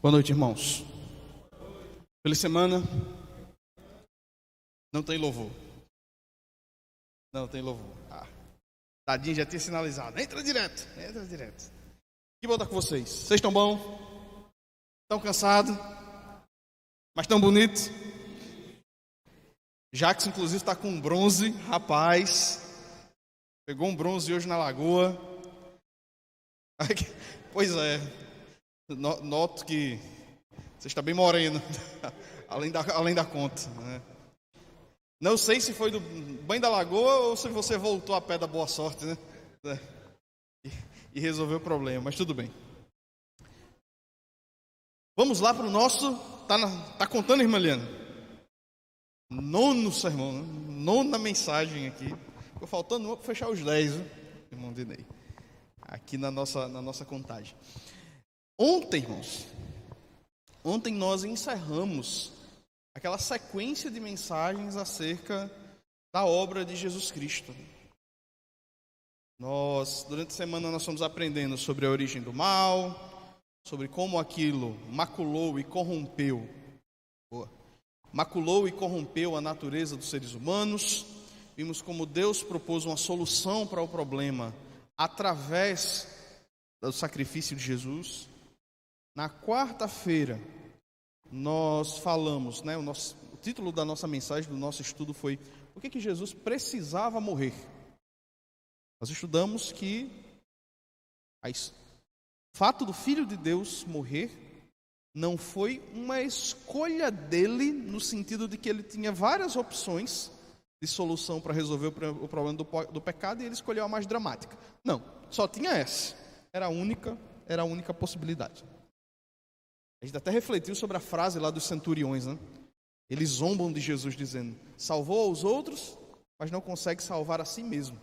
Boa noite, irmãos. Feliz semana. Não tem louvor. Não tem louvor. Tadinho já tinha sinalizado. Entra direto. Que bom estar com vocês. Vocês estão bom? Estão cansados? Mas estão bonitos? Jax, inclusive, está com um bronze. Rapaz, pegou um bronze hoje na lagoa. Pois é. Noto que você está bem moreno. além da conta, né? Não sei se foi do banho da lagoa ou se você voltou a pé da boa sorte, né? E resolveu o problema, mas tudo bem. Vamos lá para o nosso... Tá contando, irmã Liana? Nono sermão, né? Nona mensagem aqui. Ficou faltando uma para fechar os 10, viu, irmão Dinei? Aqui na nossa contagem. Ontem, irmãos, nós encerramos aquela sequência de mensagens acerca da obra de Jesus Cristo. Durante a semana, nós fomos aprendendo sobre a origem do mal, sobre como aquilo maculou e corrompeu a natureza dos seres humanos. Vimos como Deus propôs uma solução para o problema através do sacrifício de Jesus. Na quarta-feira, nós falamos, né, o título da nossa mensagem, do nosso estudo foi: por que Jesus precisava morrer? Nós estudamos que o fato do Filho de Deus morrer não foi uma escolha dele, no sentido de que ele tinha várias opções de solução para resolver o problema do pecado, e ele escolheu a mais dramática. Não, só tinha essa. Era a única possibilidade. A gente até refletiu sobre a frase lá dos centuriões, né? Eles zombam de Jesus dizendo: salvou aos outros, mas não consegue salvar a si mesmo.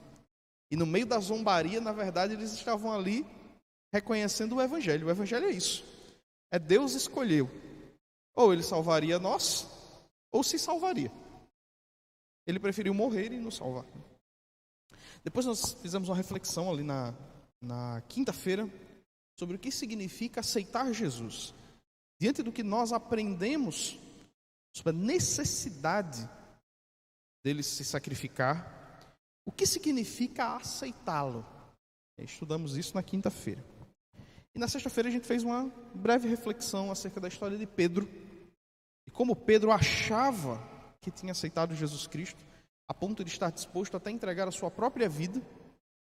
E no meio da zombaria, na verdade, eles estavam ali reconhecendo o Evangelho. O Evangelho é isso. É Deus escolheu. Ou ele salvaria nós, ou se salvaria. Ele preferiu morrer e nos salvar. Depois nós fizemos uma reflexão ali na quinta-feira sobre o que significa aceitar Jesus. Diante do que nós aprendemos sobre a necessidade dele se sacrificar, o que significa aceitá-lo? Estudamos isso na quinta-feira. E na sexta-feira a gente fez uma breve reflexão acerca da história de Pedro, e como Pedro achava que tinha aceitado Jesus Cristo, a ponto de estar disposto até a entregar a sua própria vida,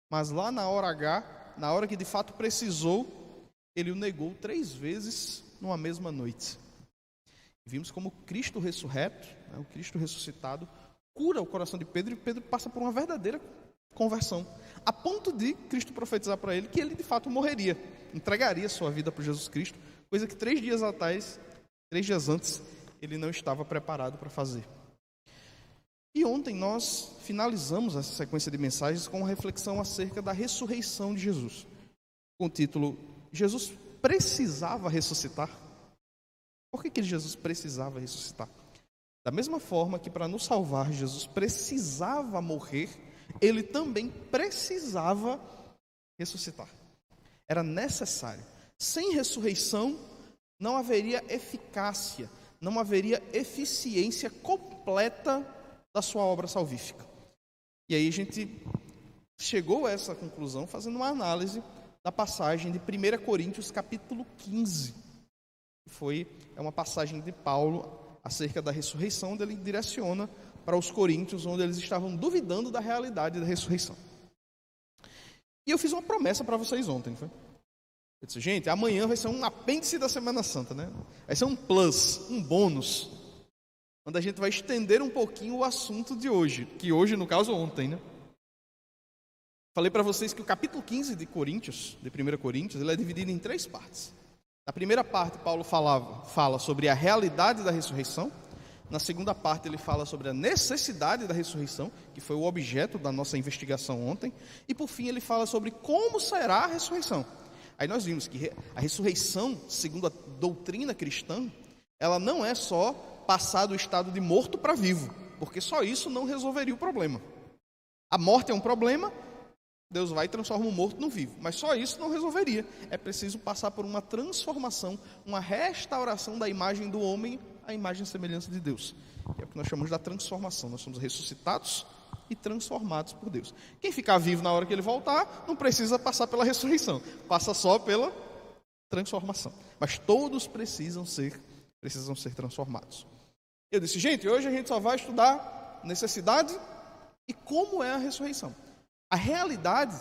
mas lá na hora H, na hora que de fato precisou, ele o negou 3 vezes numa mesma noite. E vimos como Cristo ressurreto, o Cristo ressuscitado, cura o coração de Pedro, e Pedro passa por uma verdadeira conversão, a ponto de Cristo profetizar para ele que ele de fato morreria, entregaria sua vida para Jesus Cristo, coisa que 3 dias antes, ele não estava preparado para fazer. E ontem nós finalizamos essa sequência de mensagens com uma reflexão acerca da ressurreição de Jesus, com o título: Jesus precisava ressuscitar? Por que Jesus precisava ressuscitar? Da mesma forma que para nos salvar Jesus precisava morrer, ele também precisava ressuscitar. Era necessário. Sem ressurreição não haveria eficácia, não haveria eficiência completa da sua obra salvífica. E aí a gente chegou a essa conclusão fazendo uma análise da passagem de 1 Coríntios capítulo 15. É uma passagem de Paulo acerca da ressurreição, onde ele direciona para os coríntios, onde eles estavam duvidando da realidade da ressurreição. E eu fiz uma promessa para vocês ontem, não foi? Eu disse: gente, amanhã vai ser um apêndice da Semana Santa, né? Vai ser um plus, um bônus, onde a gente vai estender um pouquinho o assunto de hoje, que hoje, no caso, ontem, né? Falei para vocês que o capítulo 15 de 1 Coríntios, ele é dividido em 3 partes. Na primeira parte, Paulo fala sobre a realidade da ressurreição. Na segunda parte, ele fala sobre a necessidade da ressurreição, que foi o objeto da nossa investigação ontem. E, por fim, ele fala sobre como será a ressurreição. Aí nós vimos que a ressurreição, segundo a doutrina cristã, ela não é só passar do estado de morto para vivo, porque só isso não resolveria o problema. A morte é um problema, Deus vai e transforma o morto no vivo. Mas só isso não resolveria. É preciso passar por uma transformação, uma restauração da imagem do homem à imagem e semelhança de Deus. Que é o que nós chamamos da transformação. Nós somos ressuscitados e transformados por Deus. Quem ficar vivo na hora que ele voltar, não precisa passar pela ressurreição. Passa só pela transformação. Mas todos precisam ser transformados. Eu disse, gente, hoje a gente só vai estudar necessidade e como é a ressurreição. A realidade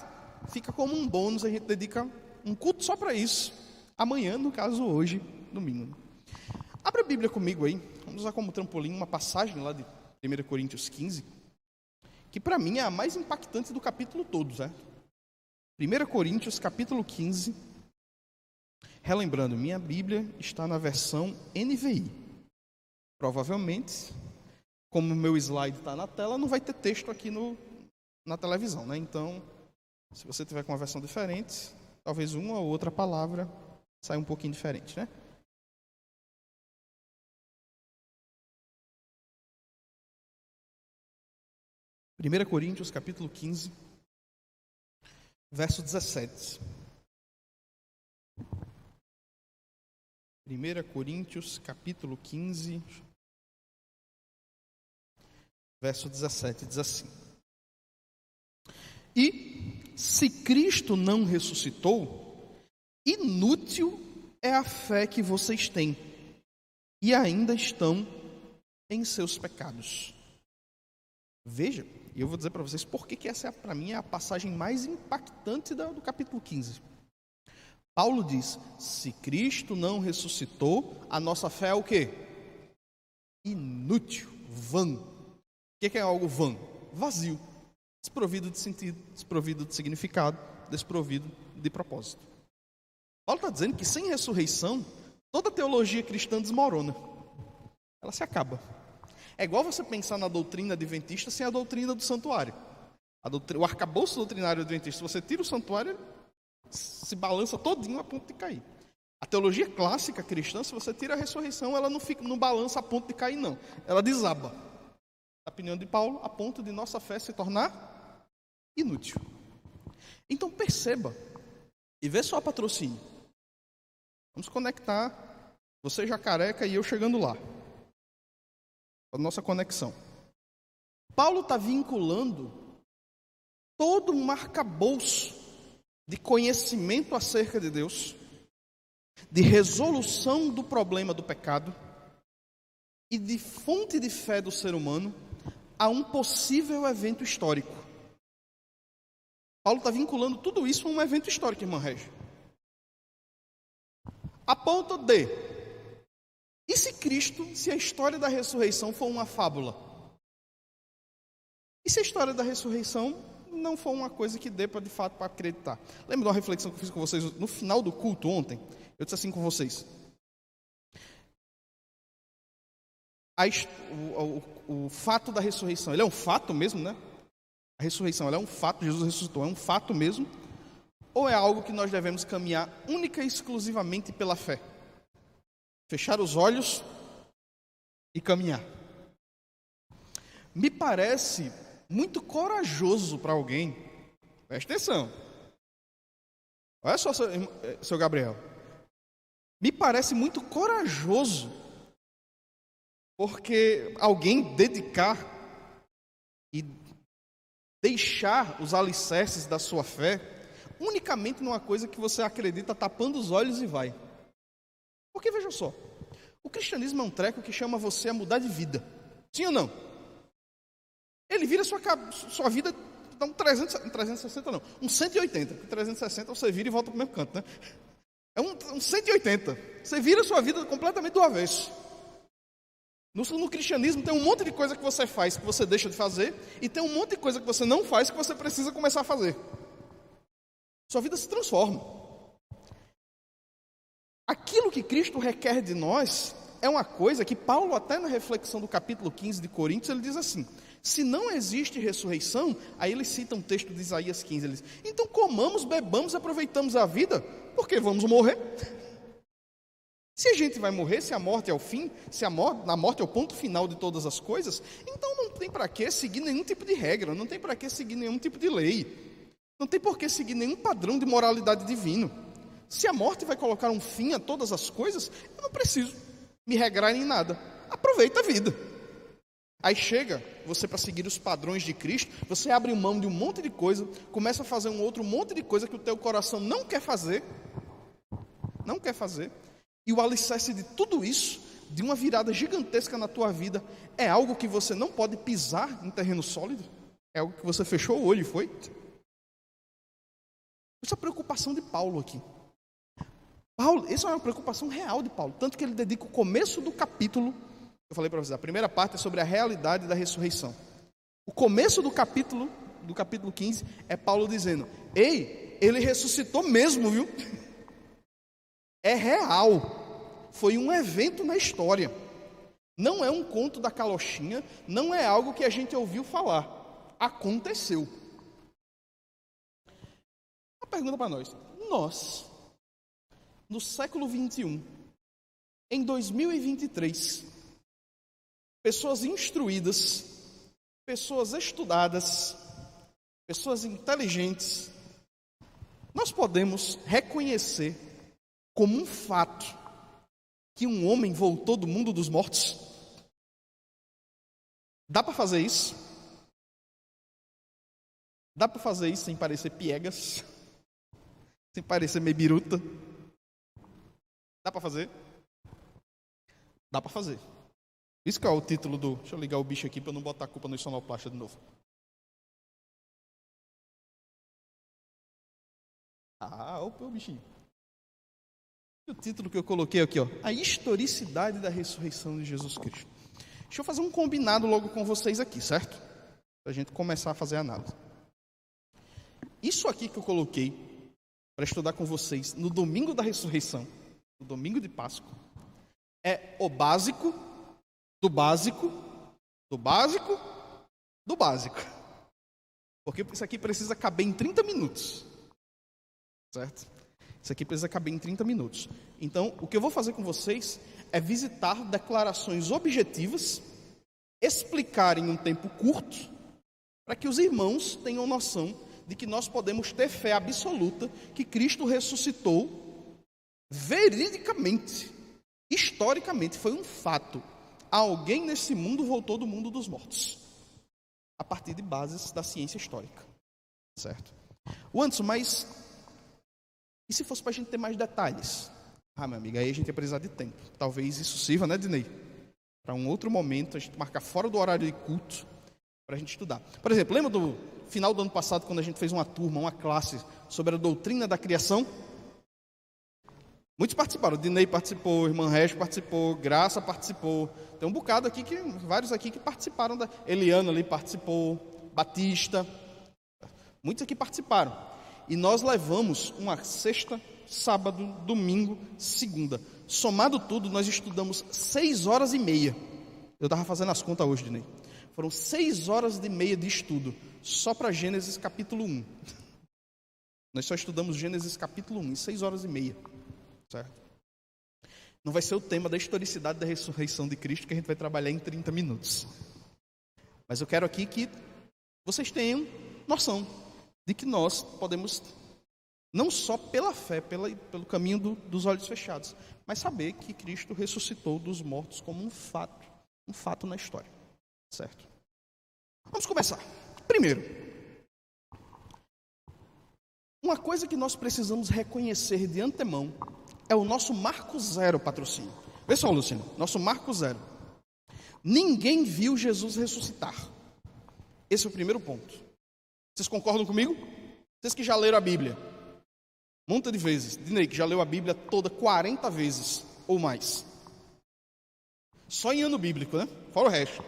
fica como um bônus, a gente dedica um culto só para isso. Amanhã, no caso hoje, domingo. Abra a Bíblia comigo aí. Vamos usar como trampolim uma passagem lá de 1 Coríntios 15, que para mim é a mais impactante do capítulo todo, certo? 1 Coríntios, capítulo 15. Relembrando, minha Bíblia está na versão NVI. Provavelmente, como o meu slide está na tela, não vai ter texto aqui na televisão, né? Então, se você tiver com uma versão diferente, talvez uma ou outra palavra saia um pouquinho diferente, né? Primeira Coríntios, capítulo 15, verso 17. 1 Coríntios, capítulo 15, verso 17, diz assim: E se Cristo não ressuscitou, inútil é a fé que vocês têm, e ainda estão em seus pecados. Veja, e eu vou dizer para vocês por que essa, para mim, é a passagem mais impactante do capítulo 15. Paulo diz, se Cristo não ressuscitou, a nossa fé é o quê? Inútil, vã. O que é algo vã? Vazio, desprovido de sentido, desprovido de significado, desprovido de propósito. Paulo está dizendo que sem ressurreição, toda a teologia cristã desmorona. Ela se acaba. É igual você pensar na doutrina adventista sem a doutrina do santuário. O arcabouço doutrinário adventista, se você tira o santuário, ele se balança todinho a ponto de cair. A teologia clássica cristã, se você tira a ressurreição, ela não balança a ponto de cair, não. Ela desaba. Na opinião de Paulo, a ponto de nossa fé se tornar inútil. Então perceba, e vê só patrocínio. Vamos conectar você já careca e eu chegando lá. A nossa conexão. Paulo está vinculando todo um arcabouço de conhecimento acerca de Deus, de resolução do problema do pecado e de fonte de fé do ser humano a um possível evento histórico. Paulo está vinculando tudo isso a um evento histórico, irmã Régia. A ponto de, e se Cristo, se a história da ressurreição for uma fábula? E se a história da ressurreição não for uma coisa que dê para de fato para acreditar? Lembra de uma reflexão que eu fiz com vocês no final do culto ontem? Eu disse assim com vocês. O fato da ressurreição, ele é um fato mesmo, né? A ressurreição, ela é um fato, Jesus ressuscitou, é um fato mesmo? Ou é algo que nós devemos caminhar única e exclusivamente pela fé? Fechar os olhos e caminhar. Me parece muito corajoso para alguém. Presta atenção. Olha só, seu Gabriel. Me parece muito corajoso, porque alguém dedicar e deixar os alicerces da sua fé unicamente numa coisa que você acredita, tapando os olhos e vai. Porque veja só, o cristianismo é um treco que chama você a mudar de vida. Sim ou não? Ele vira sua vida, dá um 360 não, um 180. Porque 360 você vira e volta para o mesmo canto, né? É um 180. Você vira sua vida completamente do avesso. No cristianismo tem um monte de coisa que você faz que você deixa de fazer, e tem um monte de coisa que você não faz que você precisa começar a fazer. Sua vida se transforma. Aquilo que Cristo requer de nós é uma coisa que Paulo, até na reflexão do capítulo 15 de Coríntios, ele diz assim: se não existe ressurreição, aí ele cita um texto de Isaías 15, ele diz, então comamos, bebamos, aproveitamos a vida, porque vamos morrer. Se a gente vai morrer, se a morte é o fim, se a morte é o ponto final de todas as coisas, então não tem para que seguir nenhum tipo de regra, não tem para que seguir nenhum tipo de lei. Não tem por que seguir nenhum padrão de moralidade divino. Se a morte vai colocar um fim a todas as coisas, eu não preciso me regrar em nada. Aproveita a vida. Aí chega você para seguir os padrões de Cristo, você abre mão de um monte de coisa, começa a fazer um outro monte de coisa que o teu coração não quer fazer, e o alicerce de tudo isso, de uma virada gigantesca na tua vida, é algo que você não pode pisar em terreno sólido, é algo que você fechou o olho e foi. Essa é a preocupação de Paulo aqui. Essa é uma preocupação real de Paulo, tanto que ele dedica o começo do capítulo. Eu falei para vocês, a primeira parte é sobre a realidade da ressurreição. O começo do capítulo 15, é Paulo dizendo: ei, ele ressuscitou mesmo, viu? É real. Foi um evento na história. Não é um conto da carochinha, não é algo que a gente ouviu falar. Aconteceu. Uma pergunta para nós, no século 21, em 2023, pessoas instruídas, pessoas estudadas, pessoas inteligentes, nós podemos reconhecer como um fato que um homem voltou do mundo dos mortos? Dá para fazer isso? Dá para fazer isso sem parecer piegas? Sem parecer meio biruta? Dá para fazer? Dá para fazer. Isso que é o título do... Deixa eu ligar o bicho aqui para não botar a culpa no sonoplasta de novo. Opa, o bichinho. E o título que eu coloquei aqui, ó, a historicidade da ressurreição de Jesus Cristo. Deixa eu fazer um combinado logo com vocês aqui, certo? Para a gente começar a fazer a análise. Isso aqui que eu coloquei para estudar com vocês no domingo da ressurreição, no domingo de Páscoa, é o básico do básico, do básico, do básico. Porque isso aqui precisa caber em 30 minutos. Certo? Isso aqui precisa caber em 30 minutos. Então, o que eu vou fazer com vocês é visitar declarações objetivas, explicar em um tempo curto, para que os irmãos tenham noção de que nós podemos ter fé absoluta que Cristo ressuscitou veridicamente, historicamente, foi um fato. Alguém nesse mundo voltou do mundo dos mortos, a partir de bases da ciência histórica, certo? O Anderson, mas e se fosse para a gente ter mais detalhes? Meu amigo, aí a gente ia precisar de tempo. Talvez isso sirva, né, Dinei? Para um outro momento, a gente marcar fora do horário de culto, para a gente estudar. Por exemplo, lembra do final do ano passado, quando a gente fez uma turma, uma classe, sobre a doutrina da criação? Muitos participaram. Dinei participou, Irmã Régio participou, Graça participou. Tem um bocado aqui, vários aqui que participaram. Eliana ali participou, Batista. Muitos aqui participaram. E nós levamos uma sexta, sábado, domingo, segunda. Somado tudo, nós estudamos 6 horas e meia. Eu estava fazendo as contas hoje, Dinei. Foram 6 horas e meia de estudo, só para Gênesis capítulo 1. Nós só estudamos Gênesis capítulo 1, em 6 horas e meia. Certo? Não vai ser o tema da historicidade da ressurreição de Cristo que a gente vai trabalhar em 30 minutos. Mas eu quero aqui que vocês tenham noção de que nós podemos, não só pela fé, pelo caminho dos olhos fechados, mas saber que Cristo ressuscitou dos mortos como um fato na história. Certo? Vamos começar. Primeiro, uma coisa que nós precisamos reconhecer de antemão é o nosso marco zero patrocínio. Vê só, Luciano, nosso marco zero. Ninguém viu Jesus ressuscitar. Esse é o primeiro ponto. Vocês concordam comigo? Vocês que já leram a Bíblia, monta de vezes. Dinei, que já leu a Bíblia toda 40 vezes ou mais. Só em ano bíblico, né? Fora o resto.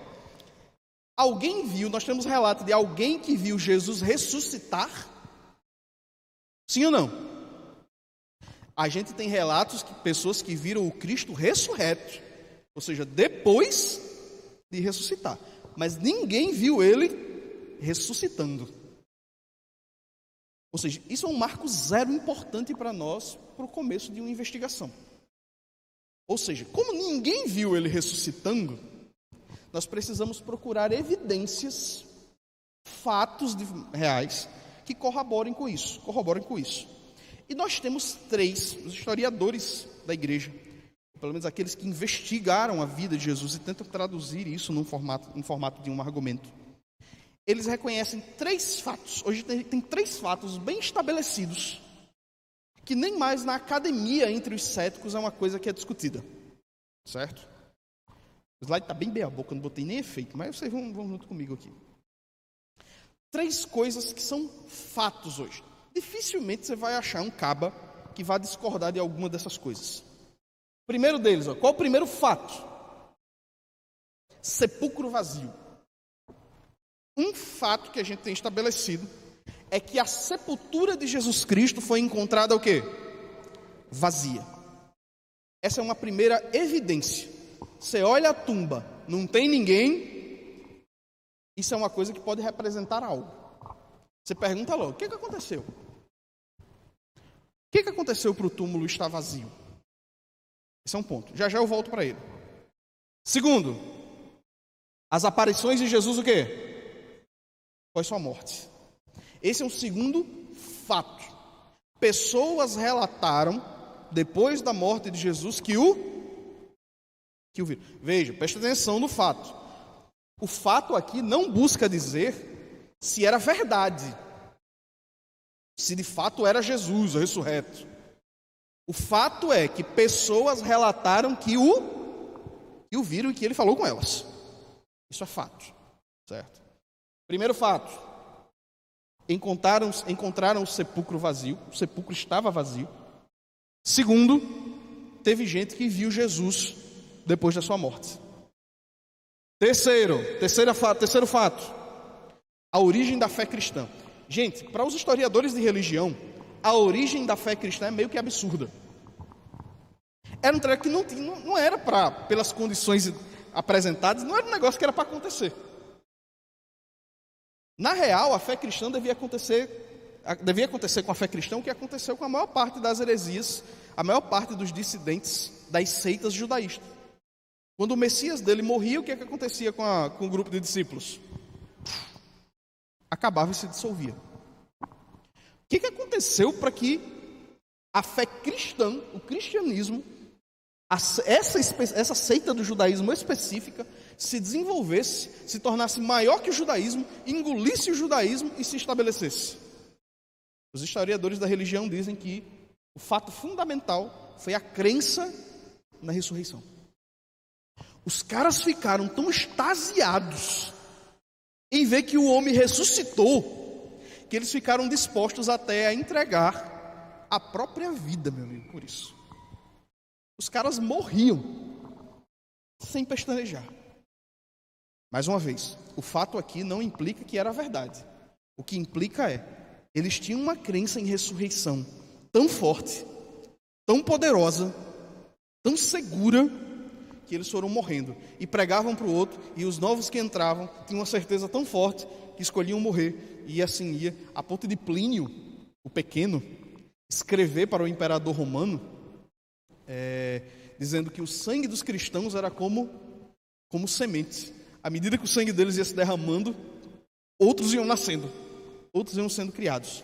Alguém viu, nós temos relato de alguém que viu Jesus ressuscitar? Sim ou não? A gente tem relatos de pessoas que viram o Cristo ressurreto, ou seja, depois de ressuscitar. Mas ninguém viu ele ressuscitando. Ou seja, isso é um marco zero importante para nós, para o começo de uma investigação. Ou seja, como ninguém viu ele ressuscitando, nós precisamos procurar evidências, fatos reais, que corroborem com isso. E nós temos 3, os historiadores da igreja, pelo menos aqueles que investigaram a vida de Jesus e tentam traduzir isso em formato de um argumento. Eles reconhecem 3 fatos. Hoje tem 3 fatos bem estabelecidos, que nem mais na academia entre os céticos é uma coisa que é discutida. Certo? O slide está bem meia boca, não botei nem efeito, mas vocês vão junto comigo aqui. 3 coisas que são fatos hoje. Dificilmente você vai achar um caba que vá discordar de alguma dessas coisas. Primeiro deles, qual o primeiro fato? Sepulcro vazio. Um fato que a gente tem estabelecido é que a sepultura de Jesus Cristo foi encontrada o quê? Vazia. Essa é uma primeira evidência. Você olha a tumba, não tem ninguém, isso é uma coisa que pode representar algo. Você pergunta logo, o que aconteceu? O que aconteceu para o túmulo estar vazio? Esse é um ponto. Já eu volto para ele. Segundo, as aparições de Jesus o quê? Após sua morte. Esse é um segundo fato. Pessoas relataram, depois da morte de Jesus, que o viram. Veja, preste atenção no fato. O fato aqui não busca dizer se era verdade, se de fato era Jesus, o ressurreto. O fato é que pessoas relataram que o viram e que ele falou com elas. Isso é fato, certo? Primeiro fato, encontraram o sepulcro vazio, o sepulcro estava vazio. Segundo, teve gente que viu Jesus depois da sua morte. Terceiro fato, a origem da fé cristã. Gente, para os historiadores de religião, a origem da fé cristã é meio que absurda. Era um treco que não era pelas condições apresentadas, não era um negócio que era para acontecer. Na real, a fé cristã devia acontecer com a fé cristã o que aconteceu com a maior parte das heresias, a maior parte dos dissidentes das seitas judaístas. Quando o Messias dele morria, o que acontecia com o grupo de discípulos? Acabava e se dissolvia. O que aconteceu para que a fé cristã, o cristianismo, essa seita do judaísmo específica, se desenvolvesse, se tornasse maior que o judaísmo, engolisse o judaísmo e se estabelecesse? Os historiadores da religião dizem que o fato fundamental foi a crença na ressurreição. Os caras ficaram tão extasiados em ver que o homem ressuscitou, que eles ficaram dispostos até a entregar a própria vida, meu amigo, por isso. Os caras morriam sem pestanejar. Mais uma vez, o fato aqui não implica que era verdade. O que implica eles tinham uma crença em ressurreição tão forte, tão poderosa, tão segura, que eles foram morrendo e pregavam para o outro, e os novos que entravam tinham uma certeza tão forte que escolhiam morrer, e assim ia, a ponto de Plínio, o pequeno, escrever para o imperador romano, dizendo que o sangue dos cristãos era como semente. À medida que o sangue deles ia se derramando, outros iam nascendo, outros iam sendo criados.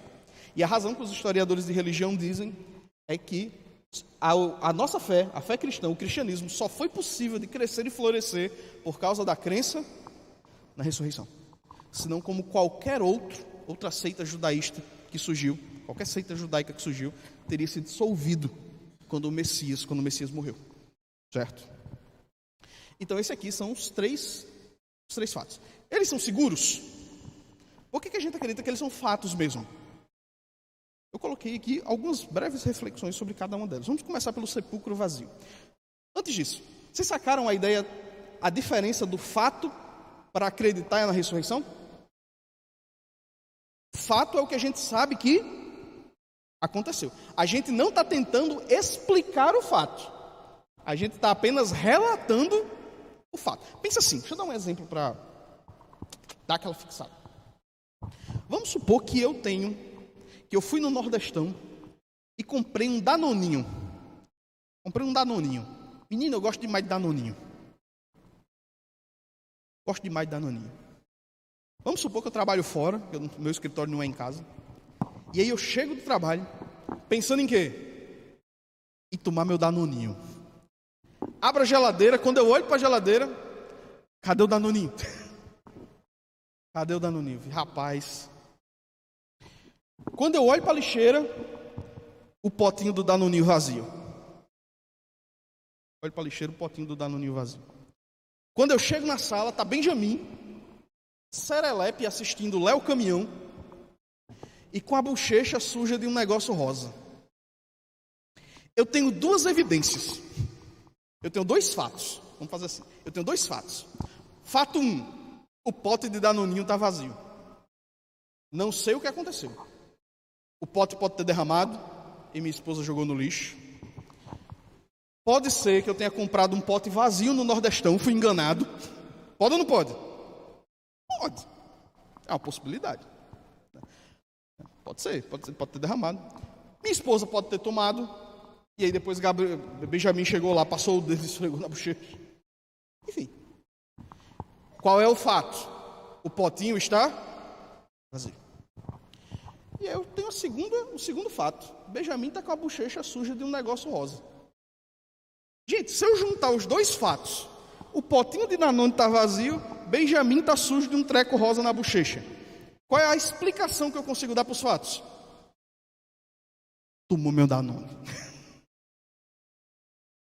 E a razão que os historiadores de religião dizem é que a nossa fé, a fé cristã, o cristianismo, só foi possível de crescer e florescer por causa da crença na ressurreição. Senão, como qualquer outra seita judaísta que surgiu, qualquer seita judaica que surgiu, teria se dissolvido quando o Messias morreu. Certo? Então, esses aqui são os três fatos. Eles são seguros? Por que a gente acredita que eles são fatos mesmo? Eu coloquei aqui algumas breves reflexões sobre cada uma delas. Vamos começar pelo sepulcro vazio. Antes disso, vocês sacaram a diferença do fato para acreditar na ressurreição? Fato é o que a gente sabe que aconteceu. A gente não está tentando explicar o fato. A gente está apenas relatando o fato. Pensa assim, deixa eu dar um exemplo para dar aquela fixada. Vamos supor que eu fui no Nordestão e comprei um Danoninho. Menino, eu gosto demais de Danoninho. Vamos supor que eu trabalho fora, que meu escritório não é em casa. E aí eu chego do trabalho, pensando em quê? Em tomar meu Danoninho. Abro a geladeira, quando eu olho para a geladeira, cadê o Danoninho? Cadê o Danoninho? Rapaz, quando eu olho para a lixeira, o potinho do Danoninho vazio. Olho para a lixeira, o potinho do Danoninho vazio. Quando eu chego na sala, está Benjamin, serelepe, assistindo Léo Caminhão, e com a bochecha suja de um negócio rosa. Eu tenho duas evidências. Eu tenho dois fatos. Vamos fazer assim. Eu tenho dois fatos. Fato 1. O pote de Danoninho está vazio. Não sei o que aconteceu. O pote pode ter derramado e minha esposa jogou no lixo. Pode ser que eu tenha comprado um pote vazio no Nordestão, fui enganado. Pode ou não pode? Pode. É uma possibilidade. Pode ser, pode ter derramado. Minha esposa pode ter tomado. E aí depois Benjamin chegou lá, passou o dedo e esfregou na bochecha. Enfim. Qual é o fato? O potinho está vazio. E eu tenho o segundo fato. Benjamin está com a bochecha suja de um negócio rosa. Gente, se eu juntar os dois fatos, o potinho de Danone está vazio, Benjamin está sujo de um treco rosa na bochecha. Qual é a explicação que eu consigo dar para os fatos? Tomou meu Danone.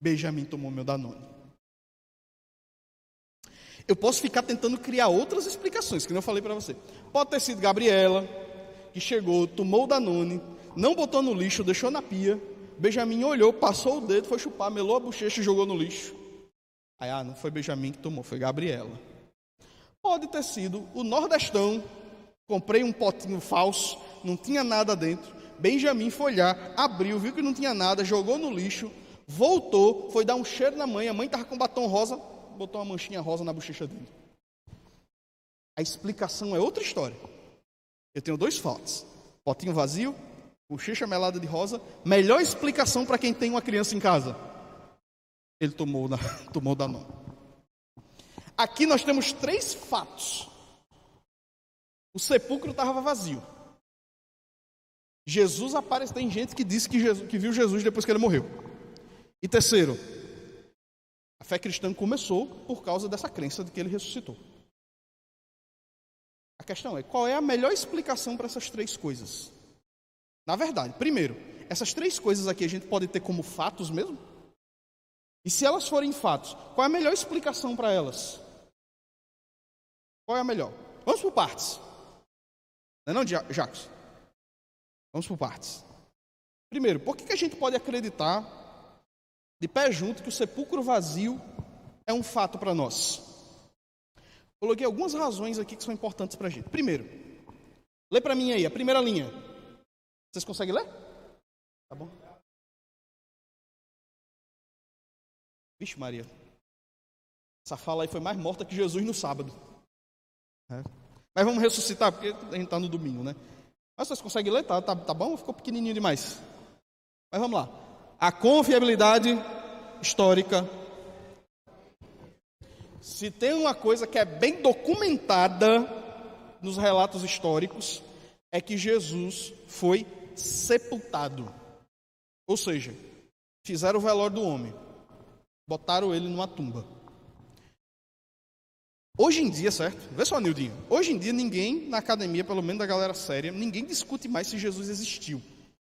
Benjamin tomou meu Danone. Eu posso ficar tentando criar outras explicações, que nem eu falei para você. Pode ter sido Gabriela, que chegou, tomou o Danone, não botou no lixo, deixou na pia. Benjamin olhou, passou o dedo, foi chupar, melou a bochecha e jogou no lixo. Aí, não foi Benjamin que tomou, foi Gabriela. Pode ter sido o Nordestão, comprei um potinho falso, não tinha nada dentro. Benjamin foi lá, abriu, viu que não tinha nada, jogou no lixo, voltou, foi dar um cheiro na mãe, a mãe estava com batom rosa, botou uma manchinha rosa na bochecha dele. A explicação é outra história. Eu tenho dois fatos: potinho vazio, bochecha melada de rosa. Melhor explicação para quem tem uma criança em casa: ele tomou Danone. Aqui nós temos três fatos. O sepulcro estava vazio. Jesus aparece. Tem gente que disse que viu Jesus depois que ele morreu. E terceiro, a fé cristã começou por causa dessa crença de que ele ressuscitou. A questão é, qual é a melhor explicação para essas três coisas? Na verdade, primeiro, essas três coisas aqui a gente pode ter como fatos mesmo? E se elas forem fatos, qual é a melhor explicação para elas? Qual é a melhor? Vamos por partes. Não é Jacques? Vamos por partes. Primeiro, por que a gente pode acreditar de pé junto que o sepulcro vazio é um fato para nós? Coloquei algumas razões aqui que são importantes para a gente. Primeiro, lê para mim aí, a primeira linha. Vocês conseguem ler? Tá bom. Vixe Maria, essa fala aí foi mais morta que Jesus no sábado. Mas vamos ressuscitar, porque a gente está no domingo, né? Mas vocês conseguem ler? Tá bom ou ficou pequenininho demais? Mas vamos lá. A confiabilidade histórica. Se tem uma coisa que é bem documentada nos relatos históricos, é que Jesus foi sepultado. Ou seja, fizeram o velório do homem, botaram ele numa tumba. Hoje em dia, certo? Vê só, Nildinho. Hoje em dia, ninguém na academia, pelo menos da galera séria, ninguém discute mais se Jesus existiu.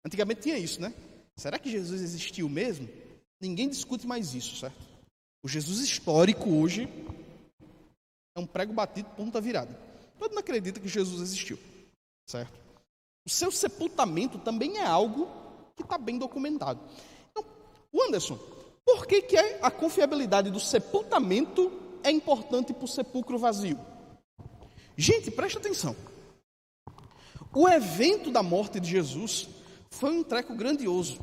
Antigamente tinha isso, né? Será que Jesus existiu mesmo? Ninguém discute mais isso, certo? O Jesus histórico hoje é um prego batido, ponta virada. Todo mundo acredita que Jesus existiu, certo? O seu sepultamento também é algo que está bem documentado. Então, Anderson, por que a confiabilidade do sepultamento é importante para o sepulcro vazio? Gente, presta atenção. O evento da morte de Jesus foi um treco grandioso.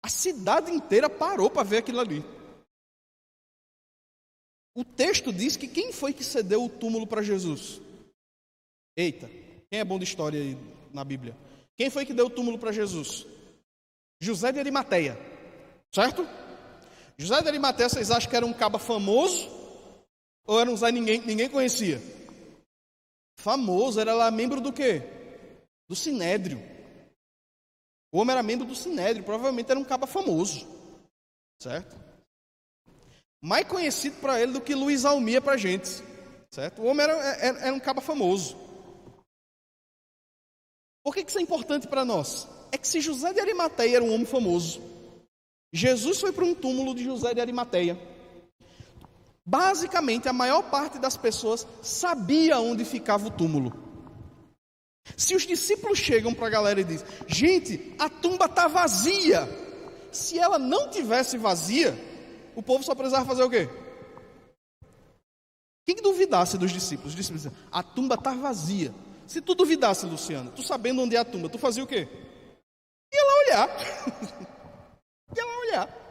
A cidade inteira parou para ver aquilo ali. O texto diz que quem foi que cedeu o túmulo para Jesus? Eita, quem é bom de história aí na Bíblia? Quem foi que deu o túmulo para Jesus? José de Arimateia, certo? José de Arimateia, vocês acham que era um caba famoso? Ou era um Zé ninguém conhecia? Famoso, era lá membro do quê? do Sinédrio. O homem era membro do Sinédrio, provavelmente era um caba famoso, certo? Mais conhecido para ele do que Luiz Almir para a gente, certo? O homem era um caba famoso. Por que isso é importante para nós? É que se José de Arimateia era um homem famoso, Jesus foi para um túmulo de José de Arimateia. Basicamente, a maior parte das pessoas sabia onde ficava o túmulo. Se os discípulos chegam para a galera e dizem: gente, a tumba está vazia. Se ela não tivesse vazia, o povo só precisava fazer o quê? Quem duvidasse dos discípulos? Os discípulos diziam: a tumba está vazia. Se tu duvidasse, Luciano, tu sabendo onde é a tumba, tu fazia o quê? Ia lá olhar. Ia lá olhar.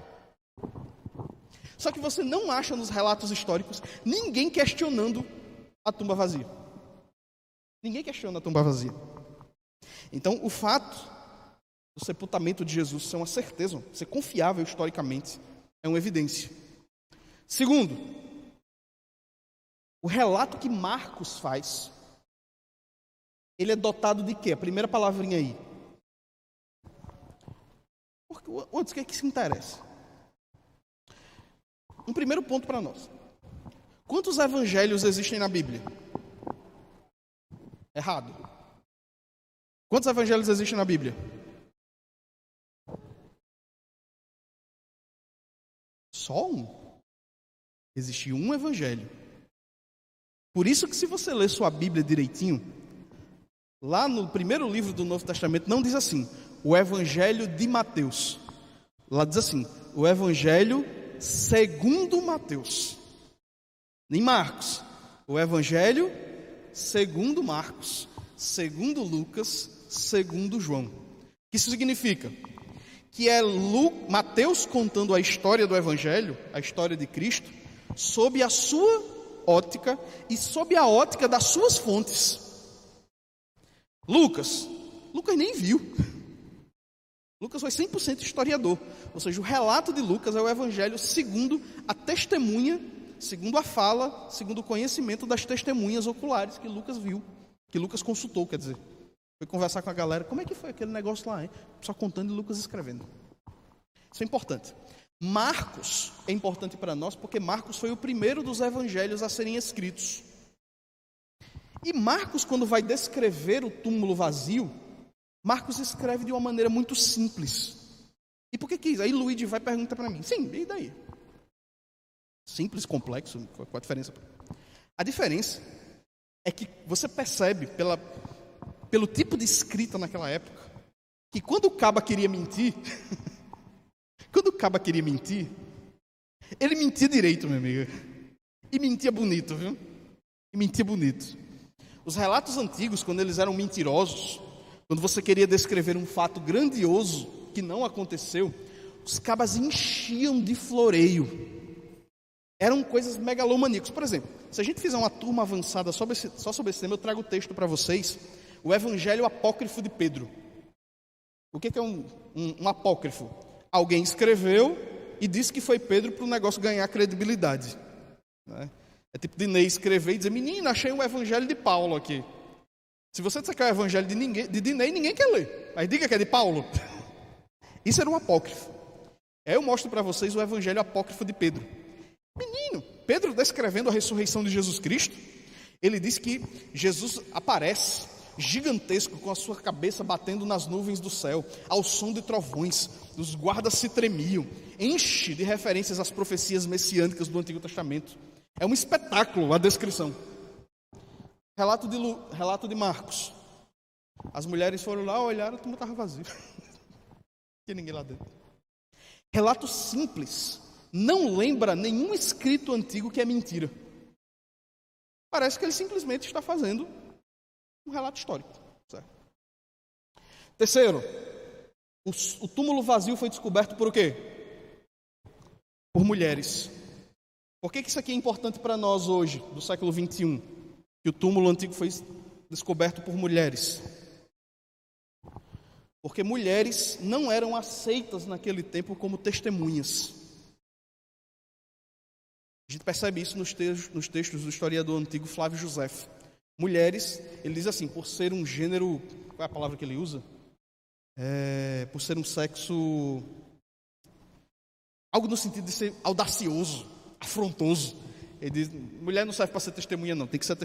Só que você não acha nos relatos históricos ninguém questionando a tumba vazia. Ninguém questiona a tumba vazia. Então, o fato do sepultamento de Jesus ser uma certeza, ser confiável historicamente, é uma evidência. Segundo, o relato que Marcos faz, ele é dotado de quê? A primeira palavrinha aí. Porque o que é que se interessa? Um primeiro ponto para nós. Quantos evangelhos existem na Bíblia? Errado. Quantos evangelhos existem na Bíblia? Só um. Existe um evangelho. Por isso que se você ler sua Bíblia direitinho, lá no primeiro livro do Novo Testamento não diz assim, o evangelho de Mateus. Lá diz assim, o evangelho segundo Mateus. Nem Marcos. O evangelho segundo Marcos, segundo Lucas, segundo João. O que isso significa? Que é Mateus contando a história do evangelho, a história de Cristo, sob a sua ótica e sob a ótica das suas fontes. Lucas nem viu. Lucas foi 100% historiador. Ou seja, o relato de Lucas é o evangelho segundo a testemunha, segundo a fala, segundo o conhecimento das testemunhas oculares que Lucas viu, que Lucas consultou, quer dizer. Foi conversar com a galera, como é que foi aquele negócio lá, hein? Só contando e Lucas escrevendo. Isso é importante. Marcos é importante para nós porque Marcos foi o primeiro dos evangelhos a serem escritos. E Marcos, quando vai descrever o túmulo vazio, Marcos escreve de uma maneira muito simples. E por que isso? Aí Luigi vai perguntar para mim, sim, e daí? Simples, complexo, qual a diferença? A diferença é que você percebe pelo tipo de escrita naquela época, que quando o caba queria mentir, ele mentia direito, meu amigo. E mentia bonito, viu? E mentia bonito. Os relatos antigos, quando eles eram mentirosos, quando você queria descrever um fato grandioso que não aconteceu, os cabas enchiam de floreio. Eram coisas megalomaníacas. Por exemplo, se a gente fizer uma turma avançada só sobre esse tema, eu trago o texto para vocês, o Evangelho Apócrifo de Pedro. O que é um apócrifo? Alguém escreveu e disse que foi Pedro para o negócio ganhar credibilidade. Né? É tipo Dinei escrever e dizer, menina, achei um Evangelho de Paulo aqui. Se você disser que é o Evangelho de Dinei, ninguém quer ler. Mas diga que é de Paulo. Isso era um apócrifo. Aí eu mostro para vocês o Evangelho Apócrifo de Pedro. Menino, Pedro descrevendo a ressurreição de Jesus Cristo, ele diz que Jesus aparece gigantesco, com a sua cabeça batendo nas nuvens do céu, ao som de trovões, os guardas se tremiam, enche de referências às profecias messiânicas do Antigo Testamento. É um espetáculo a descrição. Relato de Marcos. As mulheres foram lá, olharam, a turma estava vazia. Não tinha ninguém lá dentro. Relato simples. Não lembra nenhum escrito antigo que é mentira. Parece que ele simplesmente está fazendo um relato histórico. Certo? Terceiro, o túmulo vazio foi descoberto por o quê? Por mulheres. Por que isso aqui é importante para nós hoje, do século 21? Que o túmulo antigo foi descoberto por mulheres. Porque mulheres não eram aceitas naquele tempo como testemunhas. A gente percebe isso nos textos do historiador antigo Flávio Josefo. Mulheres, ele diz assim, por ser um gênero qual é a palavra que ele usa? Por ser um sexo, algo no sentido de ser audacioso, afrontoso. Ele diz, mulher não serve para ser testemunha não, tem que ser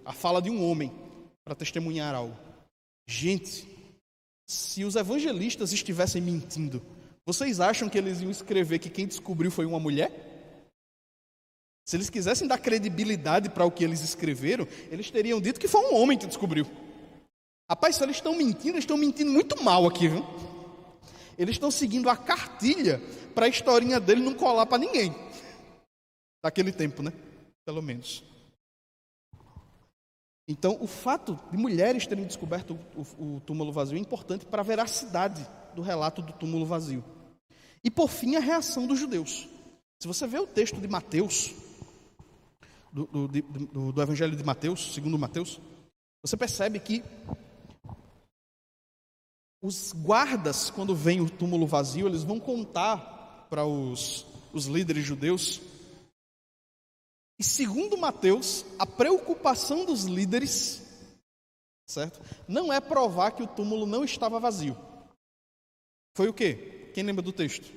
a fala de um homem para testemunhar algo. Gente, se os evangelistas estivessem mentindo, vocês acham que eles iam escrever que quem descobriu foi uma mulher? Se eles quisessem dar credibilidade para o que eles escreveram, eles teriam dito que foi um homem que descobriu. Rapaz, se eles estão mentindo muito mal aqui, viu? Eles estão seguindo a cartilha para a historinha dele não colar para ninguém. Daquele tempo, né? Pelo menos. Então, o fato de mulheres terem descoberto o túmulo vazio é importante para a veracidade do relato do túmulo vazio. E, por fim, a reação dos judeus. Se você vê o texto de Mateus, do Evangelho de Mateus, segundo Mateus, você percebe que os guardas, quando vem o túmulo vazio, eles vão contar para os líderes judeus. E segundo Mateus, a preocupação dos líderes, certo? Não é provar que o túmulo não estava vazio. Foi o quê? Quem lembra do texto?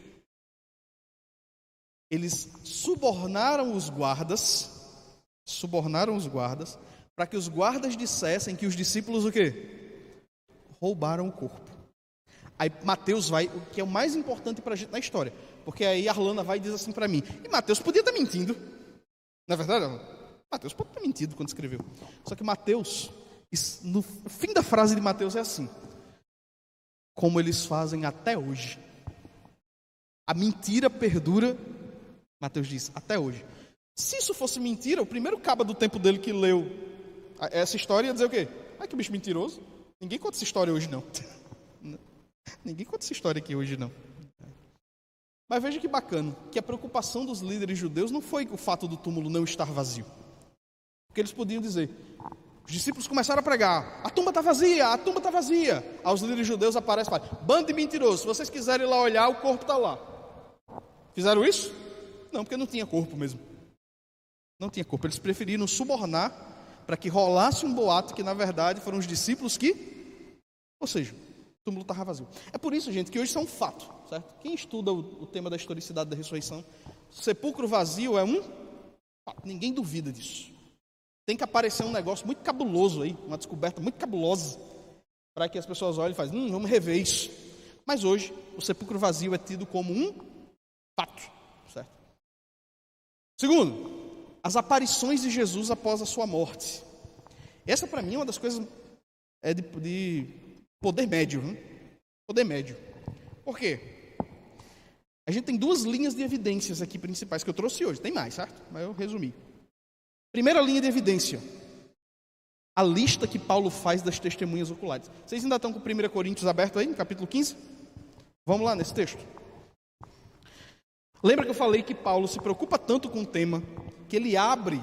Eles subornaram os guardas, para que os guardas dissessem que os discípulos o quê? Roubaram o corpo. Aí Mateus vai, o que é o mais importante para a gente na história, porque aí a Arlana vai e diz assim para mim, e Mateus podia estar mentindo. Não é verdade? Mateus pode ter mentido quando escreveu. Só que Mateus, no fim da frase de Mateus é assim, como eles fazem até hoje. A mentira perdura, Mateus diz, até hoje. Se isso fosse mentira, o primeiro caba do tempo dele que leu essa história ia dizer o quê? Ah, que bicho mentiroso. Ninguém conta essa história hoje, não. Ninguém conta essa história aqui hoje, não. Mas veja que bacana, que a preocupação dos líderes judeus não foi o fato do túmulo não estar vazio. Porque eles podiam dizer, os discípulos começaram a pregar, a tumba está vazia, a tumba está vazia. Aí os líderes judeus aparecem e falam, bando de mentirosos, se vocês quiserem ir lá olhar, o corpo está lá. Fizeram isso? Não, porque não tinha corpo mesmo. Não tinha corpo, eles preferiram subornar para que rolasse um boato que na verdade foram os discípulos que, ou seja, o túmulo estava vazio. É por isso, gente, que hoje isso é um fato, certo? Quem estuda o tema da historicidade da ressurreição, sepulcro vazio é um fato, ninguém duvida disso. Tem que aparecer um negócio muito cabuloso aí, uma descoberta muito cabulosa, para que as pessoas olhem e falem, vamos rever isso. Mas hoje, o sepulcro vazio é tido como um fato, certo? Segundo, as aparições de Jesus após a sua morte. Essa para mim é uma das coisas de poder médio, hein? Poder médio. Por quê? A gente tem duas linhas de evidências aqui principais que eu trouxe hoje. Tem mais, certo? Mas eu resumi. Primeira linha de evidência. A lista que Paulo faz das testemunhas oculares. Vocês ainda estão com 1 Coríntios aberto aí, no capítulo 15? Vamos lá nesse texto. Lembra que eu falei que Paulo se preocupa tanto com o tema que ele abre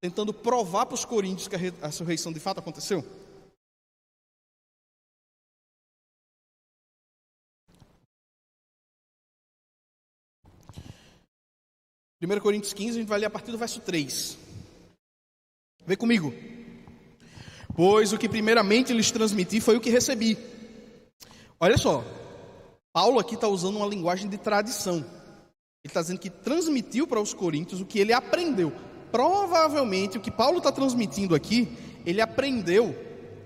tentando provar para os coríntios que a ressurreição de fato aconteceu? Primeiro Coríntios 15, a gente vai ler a partir do verso 3. Vê comigo. Pois o que primeiramente lhes transmiti foi o que recebi. Olha só, Paulo aqui está usando uma linguagem de tradição. Ele está dizendo que transmitiu para os coríntios o que ele aprendeu. Provavelmente, o que Paulo está transmitindo aqui, ele aprendeu